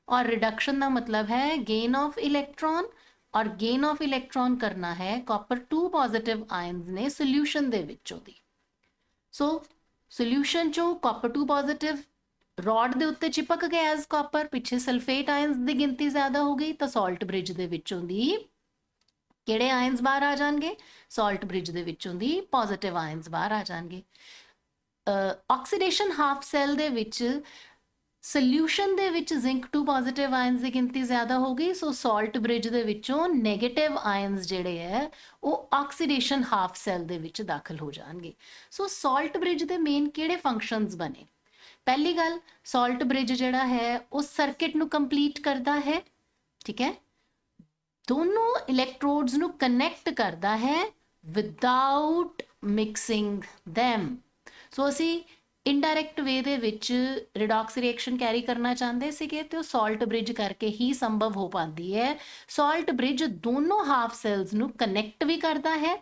ਔਰ ਰਿਡਕਸ਼ਨ ਦਾ ਮਤਲਬ ਹੈ ਗੇਨ ਆਫ ਇਲੈਕਟ੍ਰੋਨ, ਔਰ ਗੇਨ ਆਫ ਇਲੈਕਟ੍ਰੋਨ ਕਰਨਾ ਹੈ ਕਾਪਰ 2 ਪੋਜ਼ਿਟਿਵ ਆਇਨਸ ਨੇ ਸੋਲੂਸ਼ਨ ਦੇ ਵਿੱਚੋਂ ਦੀ। ਸੋ ਸੋਲੂਸ਼ਨ 'ਚੋਂ ਕਾਪਰ 2 ਪੋਜ਼ਿਟਿਵ ਰੋਡ ਦੇ ਉੱਤੇ ਚਿਪਕ ਗਏ ਐਜ਼ ਕਾਪਰ, ਪਿੱਛੇ ਸਲਫੇਟ ਆਇਨਸ ਦੀ ਗਿਣਤੀ ਜ਼ਿਆਦਾ ਹੋ ਗਈ ਤਾਂ ਸਾਲਟ ਬ੍ਰਿਜ ਦੇ ਵਿੱਚੋਂ ਦੀ ਕਿਹੜੇ ਆਇਨਸ ਬਾਹਰ ਆ ਜਾਣਗੇ, ਸਾਲਟ ਬ੍ਰਿਜ ਦੇ ਵਿੱਚੋਂ ਦੀ ਪੋਜ਼ਿਟਿਵ ਆਇਨਸ ਬਾਹਰ ਆ ਜਾਣਗੇ। ਆਕਸੀਡੇਸ਼ਨ ਹਾਫ ਸੈੱਲ ਦੇ ਵਿੱਚ ਸੋਲੂਸ਼ਨ ਦੇ ਵਿੱਚ ਜ਼ਿੰਕ 2 ਪੋਜ਼ਿਟਿਵ ਆਇਨਸ ਦੀ ਗਿਣਤੀ ਜ਼ਿਆਦਾ ਹੋ ਗਈ, ਸੋ ਸਾਲਟ ਬ੍ਰਿਜ ਦੇ ਵਿੱਚੋਂ ਨੈਗੇਟਿਵ ਆਇਨਸ ਜਿਹੜੇ ਹੈ ਉਹ ਆਕਸੀਡੇਸ਼ਨ ਹਾਫ ਸੈੱਲ ਦੇ ਵਿੱਚ ਦਾਖਲ ਹੋ ਜਾਣਗੇ। ਸੋ ਸਾਲਟ ਬ੍ਰਿਜ ਦੇ ਮੇਨ ਕਿਹੜੇ ਫੰਕਸ਼ਨਸ ਬਣੇ, ਪਹਿਲੀ ਗੱਲ ਸਾਲਟ ਬ੍ਰਿਜ ਜਿਹੜਾ ਹੈ ਉਹ ਸਰਕਿਟ ਨੂੰ ਕੰਪਲੀਟ ਕਰਦਾ ਹੈ, ਠੀਕ ਹੈ, ਦੋਨੋਂ ਇਲੈਕਟ੍ਰੋਡਸ ਨੂੰ ਕਨੈਕਟ ਕਰਦਾ ਹੈ ਵਿਦਆਊਟ ਮਿਕਸਿੰਗ them। ਸੋ ਅਸੀਂ ਇਨਡਾਇਰੈਕਟ ਵੇ ਦੇ ਵਿੱਚ ਰਿਡੌਕਸ ਰਿਐਕਸ਼ਨ ਕੈਰੀ ਕਰਨਾ ਚਾਹੁੰਦੇ ਸੀਗੇ ਤੇ ਉਹ ਸਾਲਟ ਬ੍ਰਿਜ ਕਰਕੇ ਹੀ ਸੰਭਵ ਹੋ ਪਾਉਂਦੀ ਹੈ। ਸਾਲਟ ਬ੍ਰਿਜ ਦੋਨੋਂ ਹਾਫ ਸੈਲਸ ਨੂੰ ਕਨੈਕਟ ਵੀ ਕਰਦਾ ਹੈ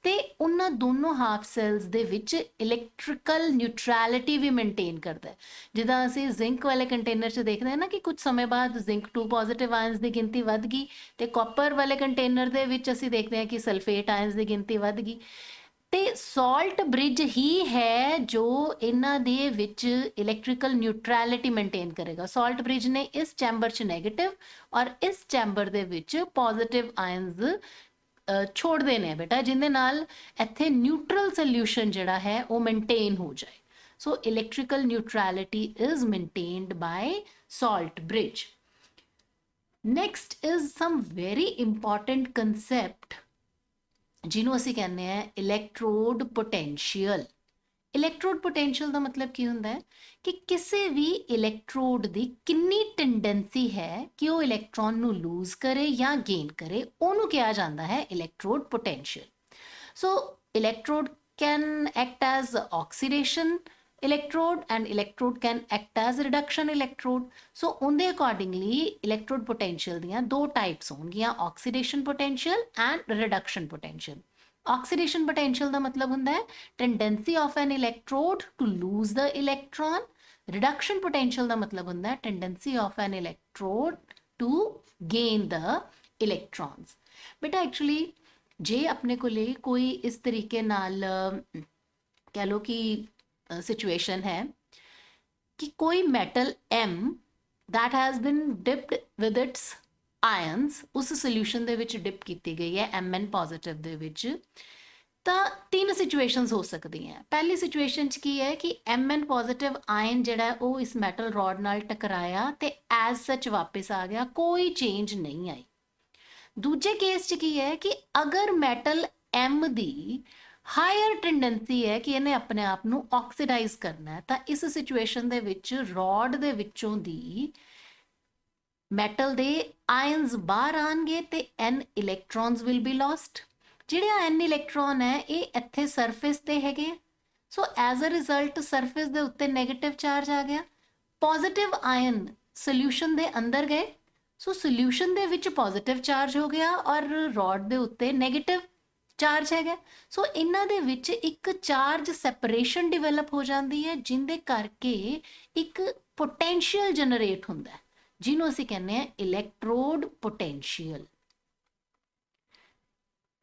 ਤੇ ਉਹਨਾਂ ਦੋਨੋਂ ਹਾਫ ਸੈਲਸ ਦੇ ਵਿੱਚ ਇਲੈਕਟ੍ਰੀਕਲ ਨਿਊਟਰੈਲਿਟੀ ਵੀ ਮੇਨਟੇਨ ਕਰਦਾ ਹੈ। ਜਿੱਦਾਂ ਅਸੀਂ ਜ਼ਿੰਕ ਵਾਲੇ ਕੰਟੇਨਰ 'ਚ ਦੇਖਦੇ ਹਾਂ ਨਾ ਕਿ ਕੁਝ ਸਮੇਂ ਬਾਅਦ ਜ਼ਿੰਕ 2 ਪੋਜ਼ਿਟਿਵ ਆਇਨਸ ਦੀ ਗਿਣਤੀ ਵੱਧ ਗਈ ਤੇ ਕਾਪਰ ਵਾਲੇ ਕੰਟੇਨਰ ਦੇ ਵਿੱਚ ਅਸੀਂ ਦੇਖਦੇ ਹਾਂ ਕਿ ਸਲਫੇਟ ਆਇਨਸ ਦੀ ਗਿਣਤੀ ਵੱਧ ਗਈ, ਤੇ ਸਾਲਟ ਬ੍ਰਿਜ ਹੀ ਹੈ ਜੋ ਇਹਨਾਂ ਦੇ ਵਿੱਚ ਇਲੈਕਟ੍ਰੀਕਲ ਨਿਊਟਰੈਲਿਟੀ ਮੇਨਟੇਨ ਕਰੇਗਾ। ਸਾਲਟ ਬ੍ਰਿਜ ਨੇ ਇਸ ਚੈਂਬਰ 'ਚ ਨੈਗੇਟਿਵ ਔਰ ਇਸ ਚੈਂਬਰ ਦੇ ਵਿੱਚ ਪੋਜ਼ਿਟਿਵ ਆਇਨਸ ਛੋੜਦੇ ਨੇ ਬੇਟਾ, ਜਿਹਦੇ ਨਾਲ ਇੱਥੇ ਨਿਊਟਰਲ ਸੋਲੂਸ਼ਨ ਜਿਹੜਾ ਹੈ ਉਹ ਮੇਨਟੇਨ ਹੋ ਜਾਏ। So electrical neutrality is maintained by salt bridge. Next is some very important concept ਜਿਹਨੂੰ ਅਸੀਂ ਕਹਿੰਦੇ ਆ ਇਲੈਕਟ੍ਰੋਡ ਪੋਟੈਂਸ਼ੀਅਲ। ਇਲੈਕਟ੍ਰੋਡ ਪੋਟੈਂਸ਼ੀਅਲ ਦਾ ਮਤਲਬ ਕੀ ਹੁੰਦਾ ਹੈ ਕਿ ਕਿਸੇ ਵੀ ਇਲੈਕਟ੍ਰੋਡ ਦੀ ਕਿੰਨੀ ਟੈਂਡੈਂਸੀ ਹੈ ਕਿ ਉਹ ਇਲੈਕਟ੍ਰੋਨ ਨੂੰ ਲੂਜ਼ ਕਰੇ ਜਾਂ ਗੇਨ ਕਰੇ, ਉਹਨੂੰ ਕਿਹਾ ਜਾਂਦਾ ਹੈ electrode potential. So electrode can act as oxidation electrode and electrode can act as reduction electrode. So ਉਹਦੇ accordingly electrode potential ਦੀਆਂ ਦੋ types ਹੋਣਗੀਆਂ, oxidation potential and reduction potential. Oxidation potential ਦਾ ਮਤਲਬ ਹੁੰਦਾ ਹੈ tendency of an electrode to lose the electron. Reduction potential ਦਾ ਮਤਲਬ ਹੁੰਦਾ ਹੈ tendency of an electrode to gain the electrons. ਬੇਟਾ actually ਜੇ ਆਪਣੇ ਕੋਲੇ ਕੋਈ ਇਸ ਤਰੀਕੇ ਨਾਲ ਕਹਿ ਲਓ ਕਿ ਸਿਚੁਏਸ਼ਨ ਹੈ ਕਿ ਕੋਈ metal M that has been dipped with its ions ਉਸ ਸੋਲਿਊਸ਼ਨ ਦੇ ਵਿੱਚ ਡਿਪ ਕੀਤੀ ਗਈ ਹੈ Mn ਪੋਜ਼ਿਟਿਵ ਦੇ ਵਿੱਚ, ਤਾਂ ਤਿੰਨ ਸਿਚੁਏਸ਼ਨਸ ਹੋ ਸਕਦੀਆਂ। ਪਹਿਲੀ ਸਿਚੁਏਸ਼ਨ 'ਚ ਕੀ ਹੈ ਕਿ Mn ਪੋਜ਼ਿਟਿਵ ਆਇਨ ਜਿਹੜਾ ਉਹ ਇਸ ਮੈਟਲ ਰੋਡ ਨਾਲ ਟਕਰਾਇਆ ਤੇ ਐਜ਼ ਸੱਚ ਵਾਪਸ ਆ ਗਿਆ, ਕੋਈ ਚੇਂਜ ਨਹੀਂ ਆਈ। ਦੂਜੇ ਕੇਸ 'ਚ ਕੀ ਹੈ ਕਿ ਅਗਰ ਮੈਟਲ M ਦੀ ਹਾਇਰ ਟੈਂਡੈਂਸੀ ਹੈ ਕਿ ਇਹਨੇ ਆਪਣੇ ਆਪ ਨੂੰ ਆਕਸੀਡਾਈਜ਼ ਕਰਨਾ ਹੈ, ਤਾਂ ਇਸ ਸਿਚੁਏਸ਼ਨ ਦੇ ਵਿੱਚ ਰੋਡ ਦੇ ਵਿੱਚੋਂ ਦੀ ਮੈਟਲ ਦੇ ਆਇਨਸ ਬਾਹਰ ਆਣਗੇ ਤੇ N electrons will be lost. ਜਿਹੜੇ N ਇਲੈਕਟ੍ਰੋਨ ਹੈ ਇਹ ਇੱਥੇ ਸਰਫੇਸ ਤੇ ਹੈਗੇ, so as a result surface ਦੇ ਉੱਤੇ ਨੈਗੇਟਿਵ ਚਾਰਜ ਆ ਗਿਆ। ਪੋਜ਼ਿਟਿਵ ਆਇਨ ਸੋਲਿਊਸ਼ਨ ਦੇ ਅੰਦਰ ਗਏ, ਸੋ ਸੋਲਿਊਸ਼ਨ ਦੇ ਵਿੱਚ ਪੋਜ਼ਿਟਿਵ ਚਾਰਜ ਹੋ ਗਿਆ ਔਰ ਰੋਡ ਦੇ ਉੱਤੇ ਨੈਗੇਟਿਵ ਚਾਰਜ ਹੈਗਾ। ਸੋ ਇਹਨਾਂ ਦੇ ਵਿੱਚ ਇੱਕ ਚਾਰਜ ਸੈਪਰੇਸ਼ਨ ਡਿਵੈਲਪ ਹੋ ਜਾਂਦੀ ਹੈ ਜਿਹਦੇ ਕਰਕੇ ਇੱਕ ਪੋਟੈਂਸ਼ੀਅਲ ਜਨਰੇਟ ਹੁੰਦਾ ਹੈ ਜਿਹਨੂੰ ਅਸੀਂ ਕਹਿੰਦੇ ਆ ਇਲੈਕਟ੍ਰੋਡ ਪੋਟੈਂਸ਼ੀਅਲ।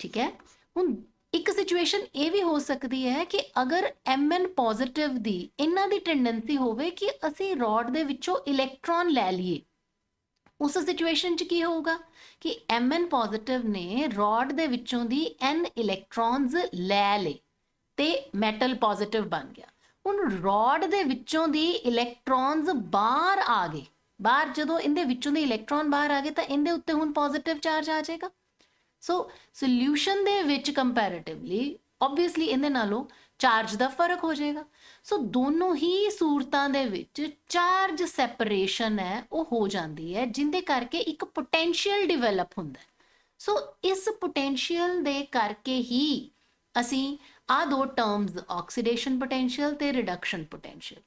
ਠੀਕ ਹੈ, ਹੁਣ ਇੱਕ ਸਿਚੁਏਸ਼ਨ ਇਹ ਵੀ ਹੋ ਸਕਦੀ ਹੈ ਕਿ ਅਗਰ Mn ਪੋਜ਼ਿਟਿਵ ਦੀ ਇਹਨਾਂ ਦੀ ਟੈਂਡੈਂਸੀ ਹੋਵੇ ਕਿ ਅਸੀਂ ਰੋਡ ਦੇ ਵਿੱਚੋਂ ਇਲੈਕਟ੍ਰੋਨ ਲੈ ਲਈਏ, ਉਸ ਸਿਚੁਏਸ਼ਨ 'ਚ ਕੀ ਹੋਊਗਾ ਕਿ Mn ਪੋਜ਼ਿਟਿਵ ਨੇ ਰੋਡ ਦੇ ਵਿੱਚੋਂ ਦੀ N ਇਲੈਕਟ੍ਰੋਨਸ ਲੈ ਲਏ ਤੇ ਮੈਟਲ ਪੋਜ਼ਿਟਿਵ ਬਣ ਗਿਆ। ਹੁਣ ਰੋਡ ਦੇ ਵਿੱਚੋਂ ਦੀ ਇਲੈਕਟ੍ਰੋਨਸ ਬਾਹਰ ਆ ਗਏ, ਬਾਹਰ ਜਦੋਂ ਇਹਦੇ ਵਿੱਚੋਂ ਦੇ ਇਲੈਕਟ੍ਰੋਨ ਬਾਹਰ ਆ ਗਏ ਤਾਂ ਇਹਦੇ ਉੱਤੇ ਹੁਣ ਪੋਜ਼ਿਟਿਵ ਚਾਰਜ ਆ ਜਾਏਗਾ। ਸੋ ਸੋਲਿਊਸ਼ਨ ਦੇ ਵਿੱਚ ਕੰਪੈਰੀਟਿਵਲੀ ਆਬਵੀਅਸਲੀ ਇਹਦੇ ਨਾਲੋਂ ਚਾਰਜ ਦਾ ਫਰਕ ਹੋ ਜਾਏਗਾ। ਸੋ ਦੋਨੋਂ ਹੀ ਸੂਰਤਾਂ ਦੇ ਵਿੱਚ ਚਾਰਜ ਸੈਪਰੇਸ਼ਨ ਹੈ ਉਹ ਹੋ ਜਾਂਦੀ ਹੈ ਜਿਹਦੇ ਕਰਕੇ ਇੱਕ ਪੋਟੈਂਸ਼ੀਅਲ ਡਿਵੈਲਪ ਹੁੰਦਾ। ਸੋ ਇਸ ਪੋਟੈਂਸ਼ੀਅਲ ਦੇ ਕਰਕੇ ਹੀ ਅਸੀਂ ਆ ਦੋ ਟਰਮਸ ਆਕਸੀਡੇਸ਼ਨ ਪੋਟੈਂਸ਼ੀਅਲ ਤੇ ਰਿਡਕਸ਼ਨ ਪੋਟੈਂਸ਼ੀਅਲ।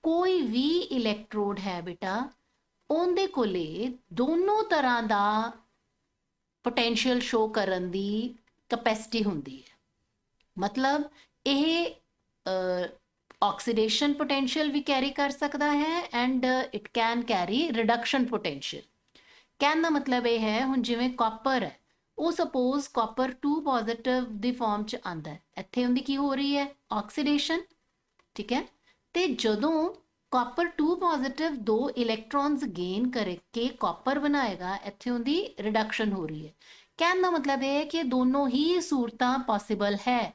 ਕੋਈ ਵੀ ਇਲੈਕਟ੍ਰੋਡ ਹੈ ਬੇਟਾ ਉਹਦੇ ਕੋਲੇ ਦੋਨੋਂ ਤਰ੍ਹਾਂ ਦਾ ਪੋਟੈਂਸ਼ੀਅਲ ਸ਼ੋ ਕਰਨ ਦੀ ਕਪੈਸਿਟੀ ਹੁੰਦੀ ਹੈ। ਮਤਲਬ ਇਹ ਆਕਸੀਡੇਸ਼ਨ ਪੋਟੈਂਸ਼ੀਅਲ ਵੀ ਕੈਰੀ ਕਰ ਸਕਦਾ ਹੈ and it can carry reduction potential. ਕਹਿਣ ਦਾ ਮਤਲਬ ਇਹ ਹੈ ਹੁਣ ਜਿਵੇਂ ਕਾਪਰ ਹੈ, ਉਹ ਸਪੋਜ਼ ਕਾਪਰ 2 ਪੋਜ਼ਿਟਿਵ ਦੀ ਫਾਰਮ 'ਚ ਆਉਂਦਾ ਹੈ, ਇੱਥੇ ਉਹਦੀ ਕੀ ਹੋ ਰਹੀ ਹੈ ਆਕਸੀਡੇਸ਼ਨ। ਠੀਕ ਹੈ, ਤੇ ਜਦੋਂ ਕਾਪਰ 2 ਪੋਜ਼ਿਟਿਵ 2 ਇਲੈਕਟ੍ਰੋਨਸ ਗੇਨ ਕਰਕੇ ਕਾਪਰ ਬਣਾਏਗਾ, ਇੱਥੇ ਉਹਦੀ ਰਿਡਕਸ਼ਨ ਹੋ ਰਹੀ ਹੈ। ਕਹਿਣ ਦਾ ਮਤਲਬ ਇਹ ਹੈ ਕਿ ਦੋਨੋਂ ਹੀ ਸੂਰਤਾਂ ਪੋਸੀਬਲ ਹੈ।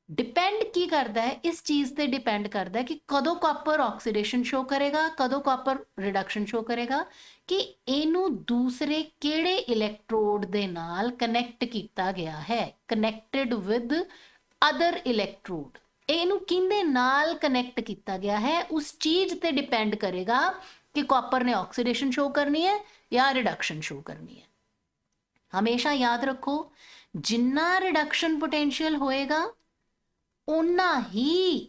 ਡਿਪੈਂਡ ਕੀ ਕਰਦਾ ਹੈ, ਇਸ ਚੀਜ਼ ਤੇ ਡਿਪੈਂਡ ਕਰਦਾ ਹੈ ਕਿ ਕਦੋਂ ਕਾਪਰ ਆਕਸੀਡੇਸ਼ਨ ਸ਼ੋ ਕਰੇਗਾ, ਕਦੋਂ ਕਾਪਰ ਰਿਡਕਸ਼ਨ ਸ਼ੋ ਕਰੇਗਾ, ਕਿ ਇਹਨੂੰ ਦੂਸਰੇ ਕਿਹੜੇ ਇਲੈਕਟ੍ਰੋਡ ਦੇ ਨਾਲ ਕਨੈਕਟ ਕੀਤਾ ਗਿਆ ਹੈ, ਕਨੈਕਟਡ ਵਿਦ ਅਦਰ ਇਲੈਕਟ੍ਰੋਡ। ਇਹਨੂੰ ਕਿਹਦੇ ਨਾਲ ਕਨੈਕਟ ਕੀਤਾ ਗਿਆ ਹੈ ਉਸ ਚੀਜ਼ ਤੇ ਡਿਪੈਂਡ ਕਰੇਗਾ ਕਿ ਕਾਪਰ ਨੇ ਆਕਸੀਡੇਸ਼ਨ ਸ਼ੋ ਕਰਨੀ ਹੈ ਜਾਂ ਰਿਡਕਸ਼ਨ ਸ਼ੋ ਕਰਨੀ ਹੈ। ਹਮੇਸ਼ਾ ਯਾਦ ਰੱਖੋ ਜਿੰਨਾ ਰਿਡਕਸ਼ਨ ਪੋਟੈਂਸ਼ੀਅਲ ਹੋਏਗਾ ਉਨਾ ਹੀ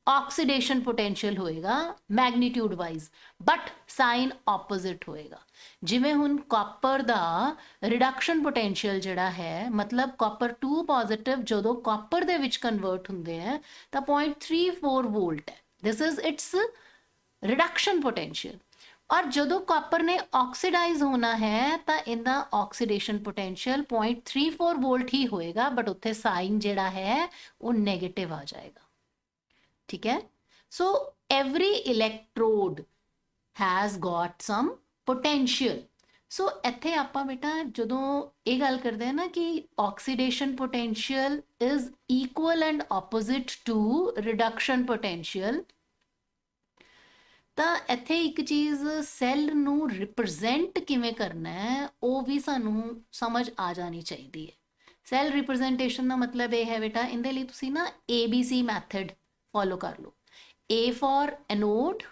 ਆਕਸੀਡੇਸ਼ਨ ਪੋਟੈਂਸ਼ੀਅਲ ਹੋਏਗਾ magnitude wise, but sign opposite ਹੋਏਗਾ। ਜਿਵੇਂ ਹੁਣ ਕਾਪਰ ਦਾ ਰਿਡਕਸ਼ਨ ਪੋਟੈਂਸ਼ੀਅਲ ਜਿਹੜਾ ਹੈ, ਮਤਲਬ ਕਾਪਰ 2 ਪੋਜ਼ਿਟਿਵ ਜਦੋਂ ਕਾਪਰ ਦੇ ਵਿੱਚ ਕਨਵਰਟ ਹੁੰਦੇ ਹੈ ਤਾਂ 0.34 ਵੋਲਟ ਹੈ, this is it's reduction potential. ਔਰ ਜਦੋਂ ਕਾਪਰ ਨੇ ਆਕਸੀਡਾਈਜ਼ ਹੋਣਾ ਹੈ ਤਾਂ ਇਹਦਾ ਆਕਸੀਡੇਸ਼ਨ ਪੋਟੈਂਸ਼ੀਅਲ 0.34 ਵੋਲਟ ਹੀ ਹੋਏਗਾ, ਬਟ ਉੱਥੇ ਸਾਈਨ ਜਿਹੜਾ ਹੈ ਉਹ ਨੈਗੇਟਿਵ ਆ ਜਾਏਗਾ। ਠੀਕ ਹੈ, ਸੋ every electrode has got some potential. ਸੋ ਇੱਥੇ ਆਪਾਂ ਬੇਟਾ ਜਦੋਂ ਇਹ ਗੱਲ ਕਰਦੇ ਹਾਂ ਨਾ ਕਿ oxidation potential is equal and opposite to reduction potential, ਤਾਂ ਇੱਥੇ ਇੱਕ ਚੀਜ਼ ਸੈੱਲ ਨੂੰ ਰਿਪਰੈਜ਼ੈਂਟ ਕਿਵੇਂ ਕਰਨਾ ਹੈ ਉਹ ਵੀ ਸਾਨੂੰ ਸਮਝ ਆ ਜਾਣੀ ਚਾਹੀਦੀ ਹੈ। ਸੈੱਲ ਰਿਪਰੈਜ਼ੈਂਟੇਸ਼ਨ ਦਾ ਮਤਲਬ ਇਹ ਹੈ ਬੇਟਾ, ਇਹਦੇ ਲਈ ਤੁਸੀਂ ਨਾ ABC ਮੈਥਡ ਫੋਲੋ ਕਰ ਲਓ। A for anode,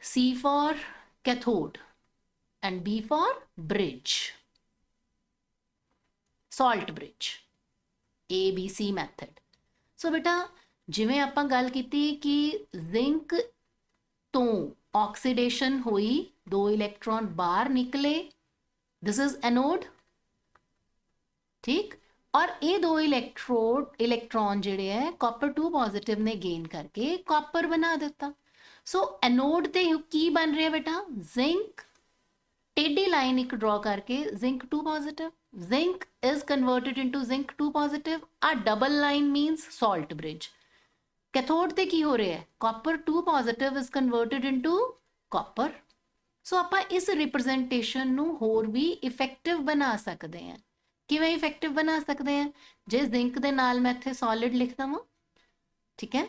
C for cathode and B for bridge, salt bridge, ABC method। सो बेटा जिवें आपां गल कीती कि जिंक तो ऑक्सीडेशन हुई, 2 इलैक्ट्रॉन बाहर निकले, दिस इज एनोड, ठीक। और ये 2 इलैक्ट्रॉन जिहड़े है कॉपर 2 पॉजिटिव ने गेन करके कॉपर बना दिता। सो एनोड ते की बन रहा है बेटा, जिंक, टेढ़ी लाइन एक ड्रॉ करके zinc 2 positive, zinc is converted into zinc 2 positive, आ double line means salt bridge. Cathode ते की हो रहा है, copper 2 positive is converted into copper. So आप इस रिप्रजेंटेशन नू होर भी इफेक्टिव बना सकते हैं। किवें इफेक्टिव बना सकते हैं, जे जिंक दे नाल मैं इत्थे सॉलिड लिख दवां, ठीक है,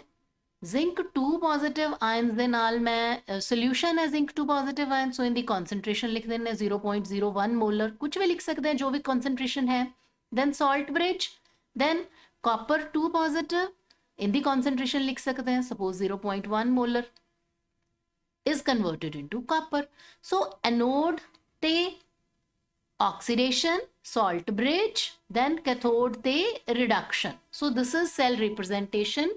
जिंक 2 पॉजिटिव आयन्स दे नाल मैं सोल्यूशन है जिंक 2 पॉजिटिव आयन, सो इनकी कॉन्सेंट्रेशन लिख देने 0.01 मोलर, कुछ भी लिख सकते हैं जो भी कॉन्सेंट्रेशन है। Then salt bridge, then copper 2 positive, इनकी कॉन्सेंट्रेशन लिख सकते हैं suppose 0.1 molar, is converted into copper. So anode ते oxidation, salt bridge, then cathode ते reduction। so this is cell representation।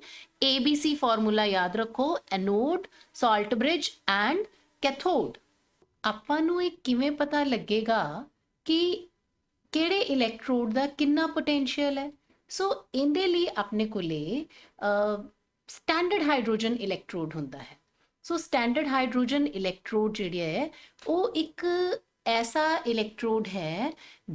ABC formula याद रखो, anode, salt bridge and cathode। ਆਪਾਂ ਨੂੰ ਇਹ ਕਿਵੇਂ ਪਤਾ ਲੱਗੇਗਾ ਕਿ ਕਿਹੜੇ ਇਲੈਕਟ੍ਰੋਡ ਦਾ ਕਿੰਨਾ ਪੋਟੈਂਸ਼ੀਅਲ ਹੈ। ਸੋ ਇਹਦੇ ਲਈ ਆਪਣੇ ਕੋਲੇ ਸਟੈਂਡਰਡ ਹਾਈਡਰੋਜਨ ਇਲੈਕਟ੍ਰੋਡ ਹੁੰਦਾ ਹੈ। ਸੋ ਸਟੈਂਡਰਡ ਹਾਈਡਰੋਜਨ ਇਲੈਕਟ੍ਰੋਡ ਜਿਹੜੀ ਹੈ ਉਹ ਇੱਕ ऐसा इलैक्ट्रोड है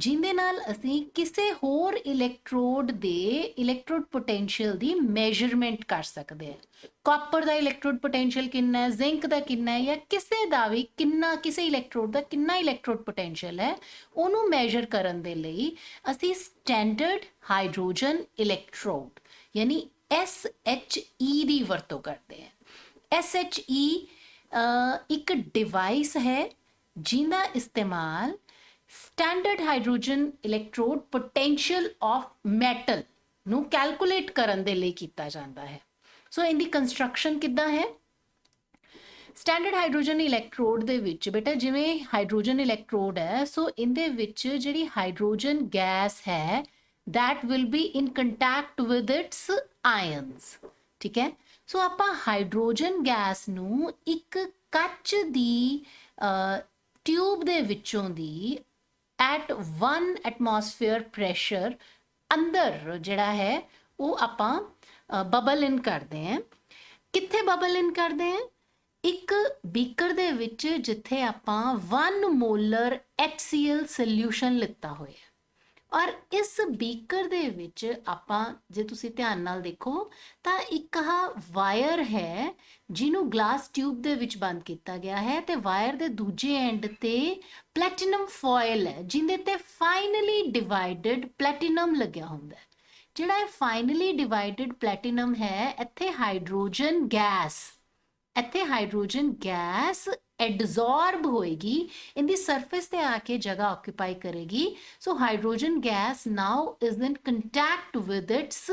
जिंदे नाल असी किसी होर इलैक्ट्रोड दे इलैक्ट्रोड पोटेंशियल दी मेजरमेंट कर सकते हैं। कॉपर दा इलैक्ट्रोड पोटेंशियल कितना है, जिंक दा कितना है, या किसी दा भी कितना, किसी इलैक्ट्रोड दा कितना इलैक्ट्रोड पोटेंशियल है उन्होंने मेजर करन दे लई असी स्टैंडर्ड हाइड्रोजन इलैक्ट्रोड यानी SHE दी वरतों करते हैं। SHE एक डिवाइस है जिंदा इस्तेमाल standard hydrogen electrode potential of metal नू कैलकुलेट करन दे लई कीता जांदा है। सो इनकी कंस्ट्रक्शन किद्दां है, स्टैंडर्ड हाइड्रोजन इलैक्ट्रोड दे विच बेटा जिवें हाइड्रोजन इलैक्ट्रोड है, सो इनदे विच जिहड़ी हाइड्रोजन गैस है that will be in contact with it's ions, ठीक है। सो आपां हाइड्रोजन गैस नू एक कच दी ट्यूब दे विचों दी एट 1 एटमॉस्फेयर प्रैशर अंदर जिहड़ा है वो आपां बबल इन करते हैं। कित्थे बबल इन करते हैं, एक बीकर दे विच जिथे आपां 1 मोलर HCl सोल्यूशन लिता होया, और इस बीकर दे विच आपां जे तुसी ध्यान नाल देखो तां एक वायर है जिन्हों ग्लास ट्यूब दे विच बंद किया गया है, ते वायर दे दूजे एंड ते प्लैटिनम फॉयल है जिंदे ते फाइनली डिवाइडेड प्लैटिनम लग्या हुंदा है। जिहड़ा फाइनली डिवाइडेड प्लैटिनम है इत्थे हाइड्रोजन गैस एडजॉर्ब होएगी, इनकी सरफेस ते आके जगह ऑक्यूपाई करेगी। So hydrogen gas now is in contact with its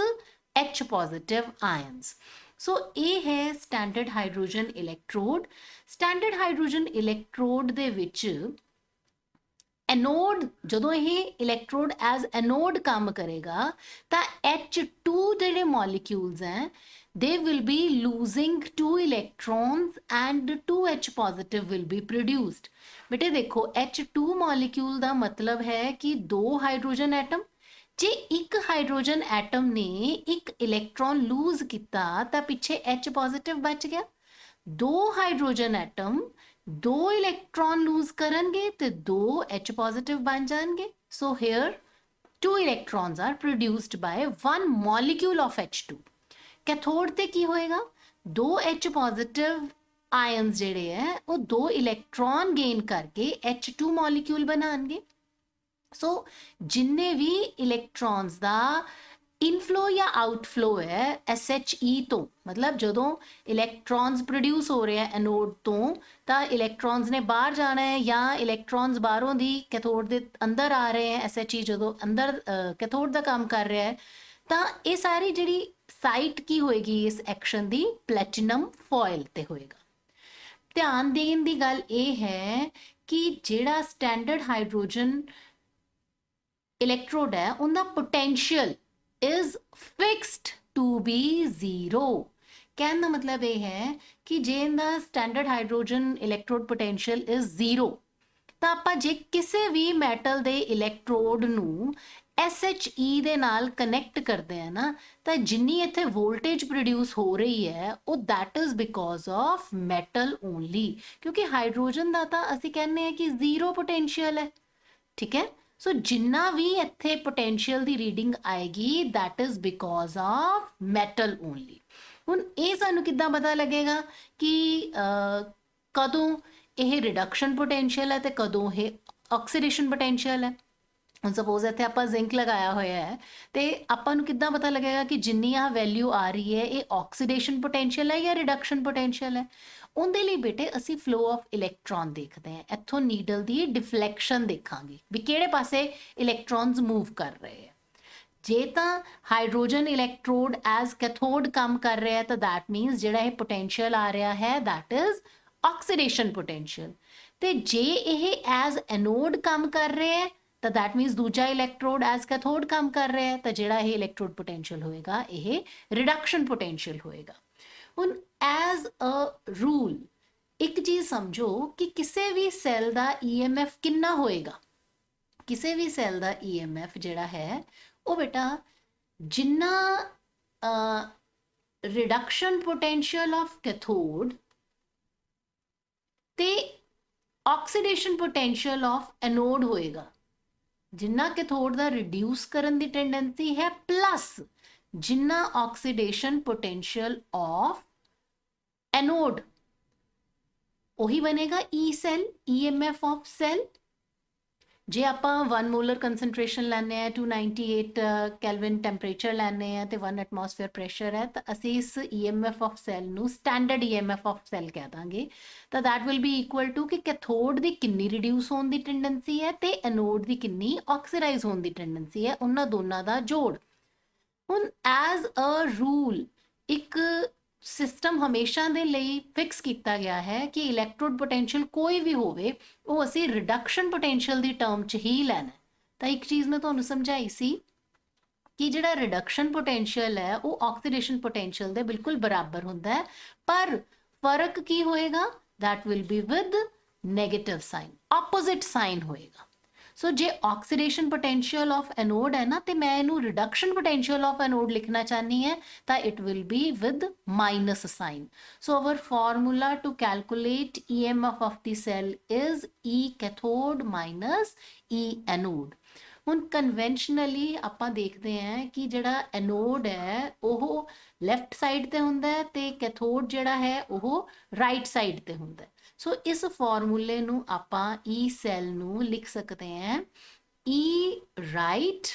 H positive ions. So ये है standard hydrogen electrode. Standard hydrogen electrode दे विच एनोड जदों ये इलैक्ट्रोड एज एनोड काम करेगा तो H2 जिहड़े मॉलिक्यूल्स हैं they will be losing 2 electrons and 2H positive will be produced। बेटे देखो H2 मॉलिक्यूल का मतलब है कि 2 हाइड्रोजन एटम, जे एक हाइड्रोजन एटम ने एक इलैक्ट्रॉन लूज किया तो पिछे H पॉजिटिव बच गया। 2 हाइड्रोजन एटम 2 इलैक्ट्रॉन लूज करनगे तो 2 H पॉजिटिव बन जाएंगे। So here 2 electrons are produced by 1 molecule of H2। Cathode ते की होएगा, 2 H पॉजिटिव आयन्स जिहड़े है वो 2 इलैक्ट्रॉन गेन करके H2 मॉलिक्यूल बनाएंगे। सो जिन्ने भी इलैक्ट्रॉन्स दा ਇਨਫਲੋ ਜਾਂ ਆਊਟਫਲੋ ਹੈ SHE ਤੋਂ, ਮਤਲਬ ਜਦੋਂ ਇਲੈਕਟ੍ਰੋਨਸ ਪ੍ਰੋਡਿਊਸ ਹੋ ਰਹੇ ਹੈ ਐਨੋਡ ਤੋਂ ਤਾਂ ਇਲੈਕਟ੍ਰੋਨਸ ਨੇ ਬਾਹਰ ਜਾਣਾ ਹੈ, ਜਾਂ ਇਲੈਕਟ੍ਰੋਨਸ ਬਾਹਰੋਂ ਦੀ ਕੈਥੋਡ ਦੇ ਅੰਦਰ ਆ ਰਹੇ ਹੈ, SHE ਜਦੋਂ ਅੰਦਰ ਕੈਥੋਡ ਦਾ ਕੰਮ ਕਰ ਰਿਹਾ ਹੈ, ਤਾਂ ਇਹ ਸਾਰੀ ਜਿਹੜੀ ਸਾਈਟ ਕੀ ਹੋਏਗੀ ਇਸ ਐਕਸ਼ਨ ਦੀ, ਪਲੈਟੀਨਮ ਫੋਇਲ ਤੇ ਹੋਏਗਾ। ਧਿਆਨ ਦੇਣ ਦੀ ਗੱਲ ਇਹ ਹੈ ਕਿ ਜਿਹੜਾ ਸਟੈਂਡਰਡ ਹਾਈਡਰੋਜਨ ਇਲੈਕਟ੍ਰੋਡ ਹੈ ਉਹਦਾ potential is fixed to be zero। कहने का मतलब ये है कि जे in the standard hydrogen electrode potential is zero, ਤਾਂ ਆਪਾਂ ਜੇ ਕਿਸੇ ਵੀ ਮੈਟਲ ਦੇ ਇਲੈਕਟ੍ਰੋਡ ਨੂੰ SHE ਦੇ ਨਾਲ ਕਨੈਕਟ ਕਰਦੇ ਆ ਨਾ, ਤਾਂ ਜਿੰਨੀ ਇੱਥੇ ਵੋਲਟੇਜ ਪ੍ਰੋਡਿਊਸ ਹੋ ਰਹੀ ਹੈ ਉਹ that is because of metal only, ਕਿਉਂਕਿ ਹਾਈਡਰੋਜਨ ਦਾ ਤਾਂ ਅਸੀਂ ਕਹਿੰਦੇ ਆ ਕਿ ਜ਼ੀਰੋ ਪੋਟੈਂਸ਼ੀਅਲ ਹੈ, ਠੀਕ ਹੈ। ਸੋ ਜਿੰਨਾ ਵੀ ਇੱਥੇ ਪੋਟੈਂਸ਼ੀਅਲ ਦੀ ਰੀਡਿੰਗ ਆਏਗੀ that is because of metal only। ਹੁਣ ਇਹ ਸਾਨੂੰ ਕਿੱਦਾਂ ਪਤਾ ਲੱਗੇਗਾ ਕਿ ਕਦੋਂ ਇਹ ਰਿਡਕਸ਼ਨ ਪੋਟੈਂਸ਼ੀਅਲ ਹੈ ਤੇ ਕਦੋਂ ਇਹ ਆਕਸੀਡੇਸ਼ਨ ਪੋਟੈਂਸ਼ੀਅਲ ਹੈ। ਹੁਣ ਸਪੋਜ਼ ਇੱਥੇ ਆਪਾਂ ਜ਼ਿੰਕ ਲਗਾਇਆ ਹੋਇਆ ਹੈ ਤੇ ਆਪਾਂ ਨੂੰ ਕਿੱਦਾਂ ਪਤਾ ਲੱਗੇਗਾ ਕਿ ਜਿੰਨੀ ਆ ਵੈਲਿਊ ਆ ਰਹੀ ਹੈ ਇਹ ਆਕਸੀਡੇਸ਼ਨ ਪੋਟੈਂਸ਼ੀਅਲ ਹੈ ਜਾਂ ਰਿਡਕਸ਼ਨ ਪੋਟੈਂਸ਼ੀਅਲ ਹੈ। ਉਹਦੇ ਲਈ ਬੇਟੇ ਅਸੀਂ ਫਲੋ ਆਫ ਇਲੈਕਟ੍ਰੋਨ ਦੇਖਦੇ ਹਾਂ, ਇੱਥੋਂ ਨੀਡਲ ਦੀ ਡਿਫਲੈਕਸ਼ਨ ਦੇਖਾਂਗੇ ਵੀ ਕਿਹੜੇ ਪਾਸੇ ਇਲੈਕਟ੍ਰੋਨਸ ਮੂਵ ਕਰ ਰਹੇ ਹੈ। ਜੇ ਤਾਂ ਹਾਈਡਰੋਜਨ ਇਲੈਕਟ੍ਰੋਡ ਐਜ਼ ਕੈਥੋਡ ਕੰਮ ਕਰ ਰਿਹਾ ਤਾਂ ਦੈਟ ਮੀਨਸ ਜਿਹੜਾ ਇਹ ਪੋਟੈਂਸ਼ੀਅਲ ਆ ਰਿਹਾ ਹੈ ਦੈਟ ਇਜ਼ ਆਕਸੀਡੇਸ਼ਨ ਪੋਟੈਂਸ਼ੀਅਲ, ਤੇ ਜੇ ਇਹ ਐਜ਼ ਐਨੋਡ ਕੰਮ ਕਰ ਰਿਹਾ ਹੈ ਤਾਂ ਦੈਟ ਮੀਨਸ ਦੂਜਾ ਇਲੈਕਟ੍ਰੋਡ ਐਜ਼ ਕੈਥੋਡ ਕੰਮ ਕਰ ਰਿਹਾ ਹੈ ਤਾਂ ਜਿਹੜਾ ਇਹ ਇਲੈਕਟ੍ਰੋਡ ਪੋਟੈਂਸ਼ੀਅਲ ਹੋਏਗਾ ਇਹ ਰਿਡਕਸ਼ਨ ਪੋਟੈਂਸ਼ੀਅਲ ਹੋਏਗਾ। ਹੁਣ ਐਜ਼ ਅ ਰੂਲ ਇੱਕ ਚੀਜ਼ ਸਮਝੋ ਕਿ ਕਿਸੇ ਵੀ ਸੈੱਲ ਦਾ EMF ਕਿੰਨਾ ਹੋਏਗਾ, ਕਿਸੇ ਵੀ ਸੈੱਲ ਦਾ EMF ਜਿਹੜਾ ਹੈ ਉਹ ਬੇਟਾ ਜਿੰਨਾ ਰਿਡਕਸ਼ਨ ਪੋਟੈਂਸ਼ੀਅਲ ਆਫ ਕੈਥੋਡ ਤੇ ਆਕਸੀਡੇਸ਼ਨ ਪੋਟੈਂਸ਼ੀਅਲ ਆਫ ਐਨੋਡ ਹੋਏਗਾ, ਜਿੰਨਾ ਕੈਥੋਡ ਦਾ ਰਿਡਿਊਸ ਕਰਨ ਦੀ ਟੈਂਡੈਂਸੀ ਹੈ ਪਲੱਸ ਜਿੰਨਾ ਆਕਸੀਡੇਸ਼ਨ ਪੋਟੈਂਸ਼ੀਅਲ ਆਫ ਐਨੋਡ, ਉਹੀ ਬਣੇਗਾ E cell, EMF of cell. ਜੇ ਆਪਾਂ 1 ਮੋਲਰ ਕੰਸੈਂਟ੍ਰੇਸ਼ਨ ਲੈਂਦੇ ਆ 298 ਕੈਲਵਿਨ ਟੈਂਪਰੇਚਰ ਲੈਂਦੇ ਆ ਤੇ 1 ਐਟਮੋਸਫੇਅਰ ਪ੍ਰੈਸ਼ਰ ਹੈ ਤਾਂ ਅਸੀਂ ਇਸ EMF ਆਫ ਸੈੱਲ ਨੂੰ ਸਟੈਂਡਰਡ EMF ਆਫ ਸੈੱਲ ਕਹਿ ਦਾਂਗੇ, ਤਾਂ that will be equal to ਕਿ ਕੈਥੋਡ ਦੀ ਕਿੰਨੀ ਰਿਡਿਊਸ ਹੋਣ ਦੀ ਟੈਂਡੈਂਸੀ ਹੈ ਤੇ ਐਨੋਡ ਦੀ ਕਿੰਨੀ ਆਕਸੀਡਾਈਜ਼ ਹੋਣ ਦੀ ਟੈਂਡੈਂਸੀ ਹੈ, ਉਹਨਾਂ ਦੋਨਾਂ ਦਾ ਜੋੜ। ਹੁਣ ਐਜ਼ ਅ ਰੂਲ ਇੱਕ ਸਿਸਟਮ ਹਮੇਸ਼ਾ ਦੇ ਲਈ ਫਿਕਸ ਕੀਤਾ ਗਿਆ ਹੈ ਕਿ ਇਲੈਕਟ੍ਰੋਡ ਪੋਟੈਂਸ਼ੀਅਲ ਕੋਈ ਵੀ ਹੋਵੇ ਉਹ ਅਸੀਂ ਰਿਡਕਸ਼ਨ ਪੋਟੈਂਸ਼ੀਅਲ ਦੀ ਟਰਮ 'ਚ ਹੀ ਲੈਣਾ। ਤਾਂ ਇੱਕ ਚੀਜ਼ ਮੈਂ ਤੁਹਾਨੂੰ ਸਮਝਾਈ ਸੀ ਕਿ ਜਿਹੜਾ ਰਿਡਕਸ਼ਨ ਪੋਟੈਂਸ਼ੀਅਲ ਹੈ ਉਹ ਆਕਸੀਡੇਸ਼ਨ ਪੋਟੈਂਸ਼ੀਅਲ ਦੇ ਬਿਲਕੁਲ ਬਰਾਬਰ ਹੁੰਦਾ ਹੈ, ਪਰ ਫਰਕ ਕੀ ਹੋਏਗਾ that will be with negative sign, opposite sign ਹੋਏਗਾ। ਸੋ ਜੇ ਆਕਸੀਡੇਸ਼ਨ ਪੋਟੈਂਸ਼ੀਅਲ ਆਫ ਐਨੋਡ ਹੈ ਨਾ ਤੇ ਮੈਂ ਇਹਨੂੰ ਰਿਡਕਸ਼ਨ ਪੋਟੈਂਸ਼ੀਅਲ ਆਫ ਐਨੋਡ ਲਿਖਣਾ ਚਾਹਨੀ ਹੈ ਤਾਂ it will be with minus sign. So our formula to calculate EMF of the cell is E cathode minus E anode. ਹੁਣ ਕਨਵੈਨਸ਼ਨਲੀ ਆਪਾਂ ਦੇਖਦੇ ਹਾਂ ਕਿ ਜਿਹੜਾ ਐਨੋਡ ਹੈ ਉਹ ਲੈਫਟ ਸਾਈਡ ਤੇ ਹੁੰਦਾ ਹੈ ਤੇ ਕੈਥੋਡ ਜਿਹੜਾ ਹੈ ਉਹ ਰਾਈਟ ਸਾਈਡ ਤੇ ਹੁੰਦਾ ਹੈ। ਸੋ ਇਸ ਫਾਰਮੂਲੇ ਨੂੰ ਆਪਾਂ E ਸੈੱਲ ਨੂੰ ਲਿਖ ਸਕਦੇ ਹਾਂ E right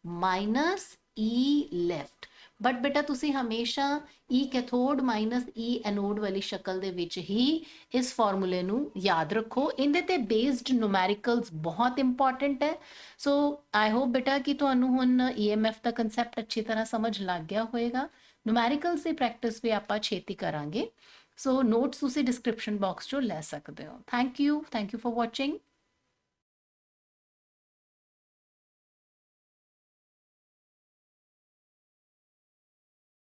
minus E left, but ਬੇਟਾ ਤੁਸੀਂ ਹਮੇਸ਼ਾ E cathode minus E anode ਵਾਲੀ ਸ਼ਕਲ ਦੇ ਵਿੱਚ ਹੀ ਇਸ ਫਾਰਮੂਲੇ ਨੂੰ ਯਾਦ ਰੱਖੋ। ਇਹਦੇ ਤੇ ਬੇਸਡ ਨੂਮੈਰੀਕਲਸ ਬਹੁਤ ਇੰਪੋਰਟੈਂਟ ਹੈ। ਸੋ ਆਈ ਹੋਪ ਬੇਟਾ ਕਿ ਤੁਹਾਨੂੰ ਹੁਣ EMF ਦਾ ਕਨਸੈਪਟ ਅੱਛੀ ਤਰ੍ਹਾਂ ਸਮਝ ਲੱਗ ਗਿਆ ਹੋਏਗਾ। ਨੂਮੈਰੀਕਲਸ ਦੀ ਪ੍ਰੈਕਟਿਸ ਵੀ ਆਪਾਂ ਛੇਤੀ ਕਰਾਂਗੇ। ਸੋ ਨੋਟਸ ਤੁਸੀਂ ਡਿਸਕ੍ਰਿਪਸ਼ਨ ਬਾਕਸ ਚੋਂ ਲੈ ਸਕਦੇ ਹੋ। Thank you for watching.